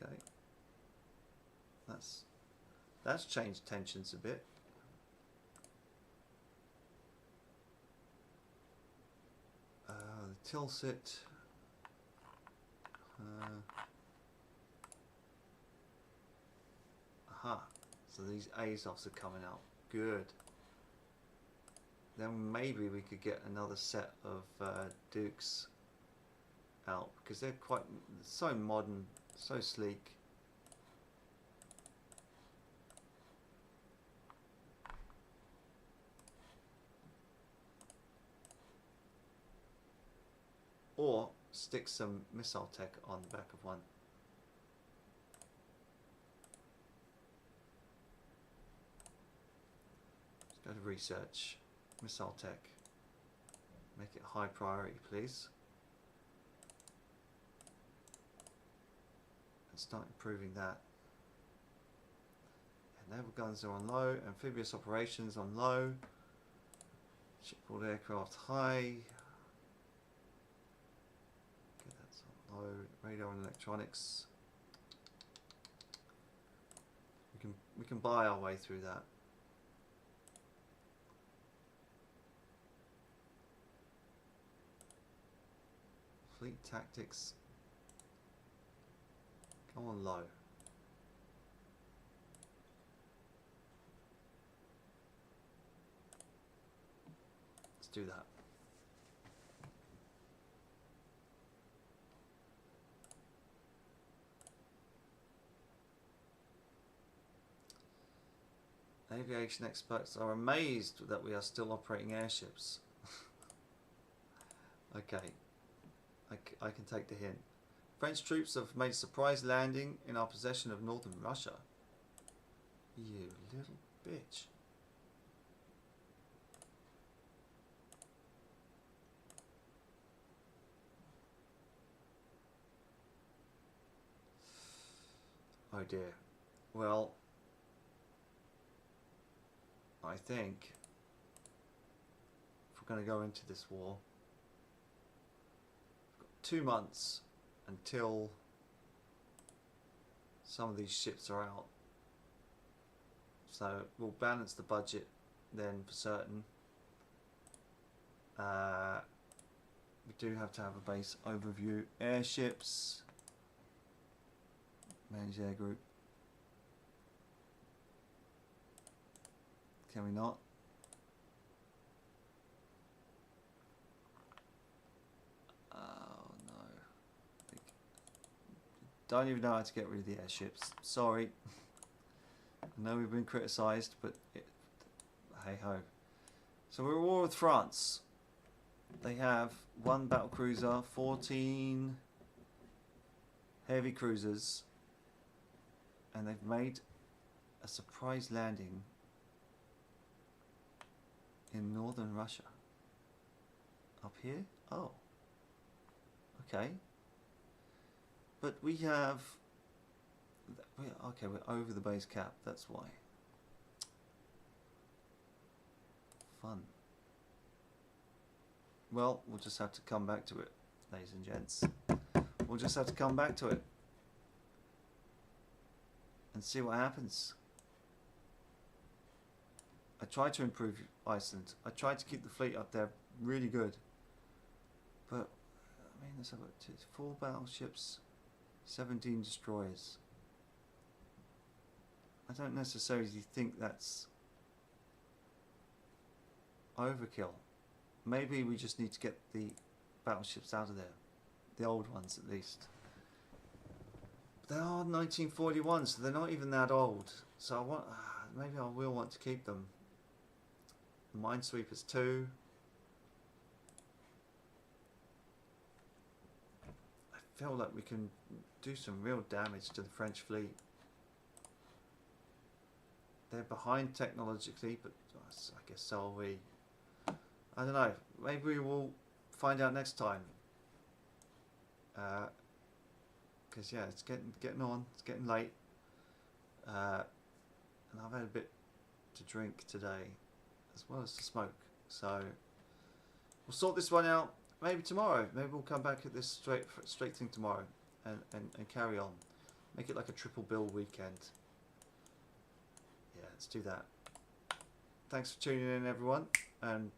Okay. That's changed tensions a bit. The Tilsit. Aha. So these Azovs are coming out. Good. Then maybe we could get another set of Dukes out, because they're quite so modern, so sleek. Or stick some missile tech on the back of one. Let's go to research. Missile tech. Make it high priority, please. And start improving that. And naval guns are on low. Amphibious operations on low. Shipboard aircraft high. Okay, that's on low. Radar and electronics. We can buy our way through that. Fleet tactics. Go on low. Let's do that. Aviation experts are amazed that we are still operating airships. Okay, I can take the hint. French troops have made a surprise landing in our possession of northern Russia. You little bitch. Oh dear. Well, I think if we're going to go into this war, we've got 2 months until some of these ships are out. So we'll balance the budget then for certain. We do have to have a base overview. Airships. Manage air group. Can we not? Oh no. Don't even know how to get rid of the airships. Sorry. I know we've been criticised, but hey ho. So we're at war with France. They have 1 battle cruiser, 14 heavy cruisers, and they've made a surprise landing in northern Russia. Up here? Oh. Okay. But we have... Okay, we're over the base cap, that's why. Fun. Well, we'll just have to come back to it, ladies and gents. We'll just have to come back to it. And see what happens. I tried to improve Iceland. I tried to keep the fleet up there really good. But, I mean, let's have 4 battleships, 17 destroyers. I don't necessarily think that's overkill. Maybe we just need to get the battleships out of there. The old ones, at least. But they are 1941, so they're not even that old. So I want, maybe I will want to keep them. Minesweepers 2. I feel like we can do some real damage to the French fleet. They're behind technologically, but I guess so are we. I don't know. Maybe we will find out next time. Because yeah, it's getting on. It's getting late. and I've had a bit to drink today, as well as to smoke. So we'll sort this one out. Maybe tomorrow. Maybe we'll come back at this straight thing tomorrow, and carry on. Make it like a triple bill weekend. Yeah, let's do that. Thanks for tuning in, everyone, and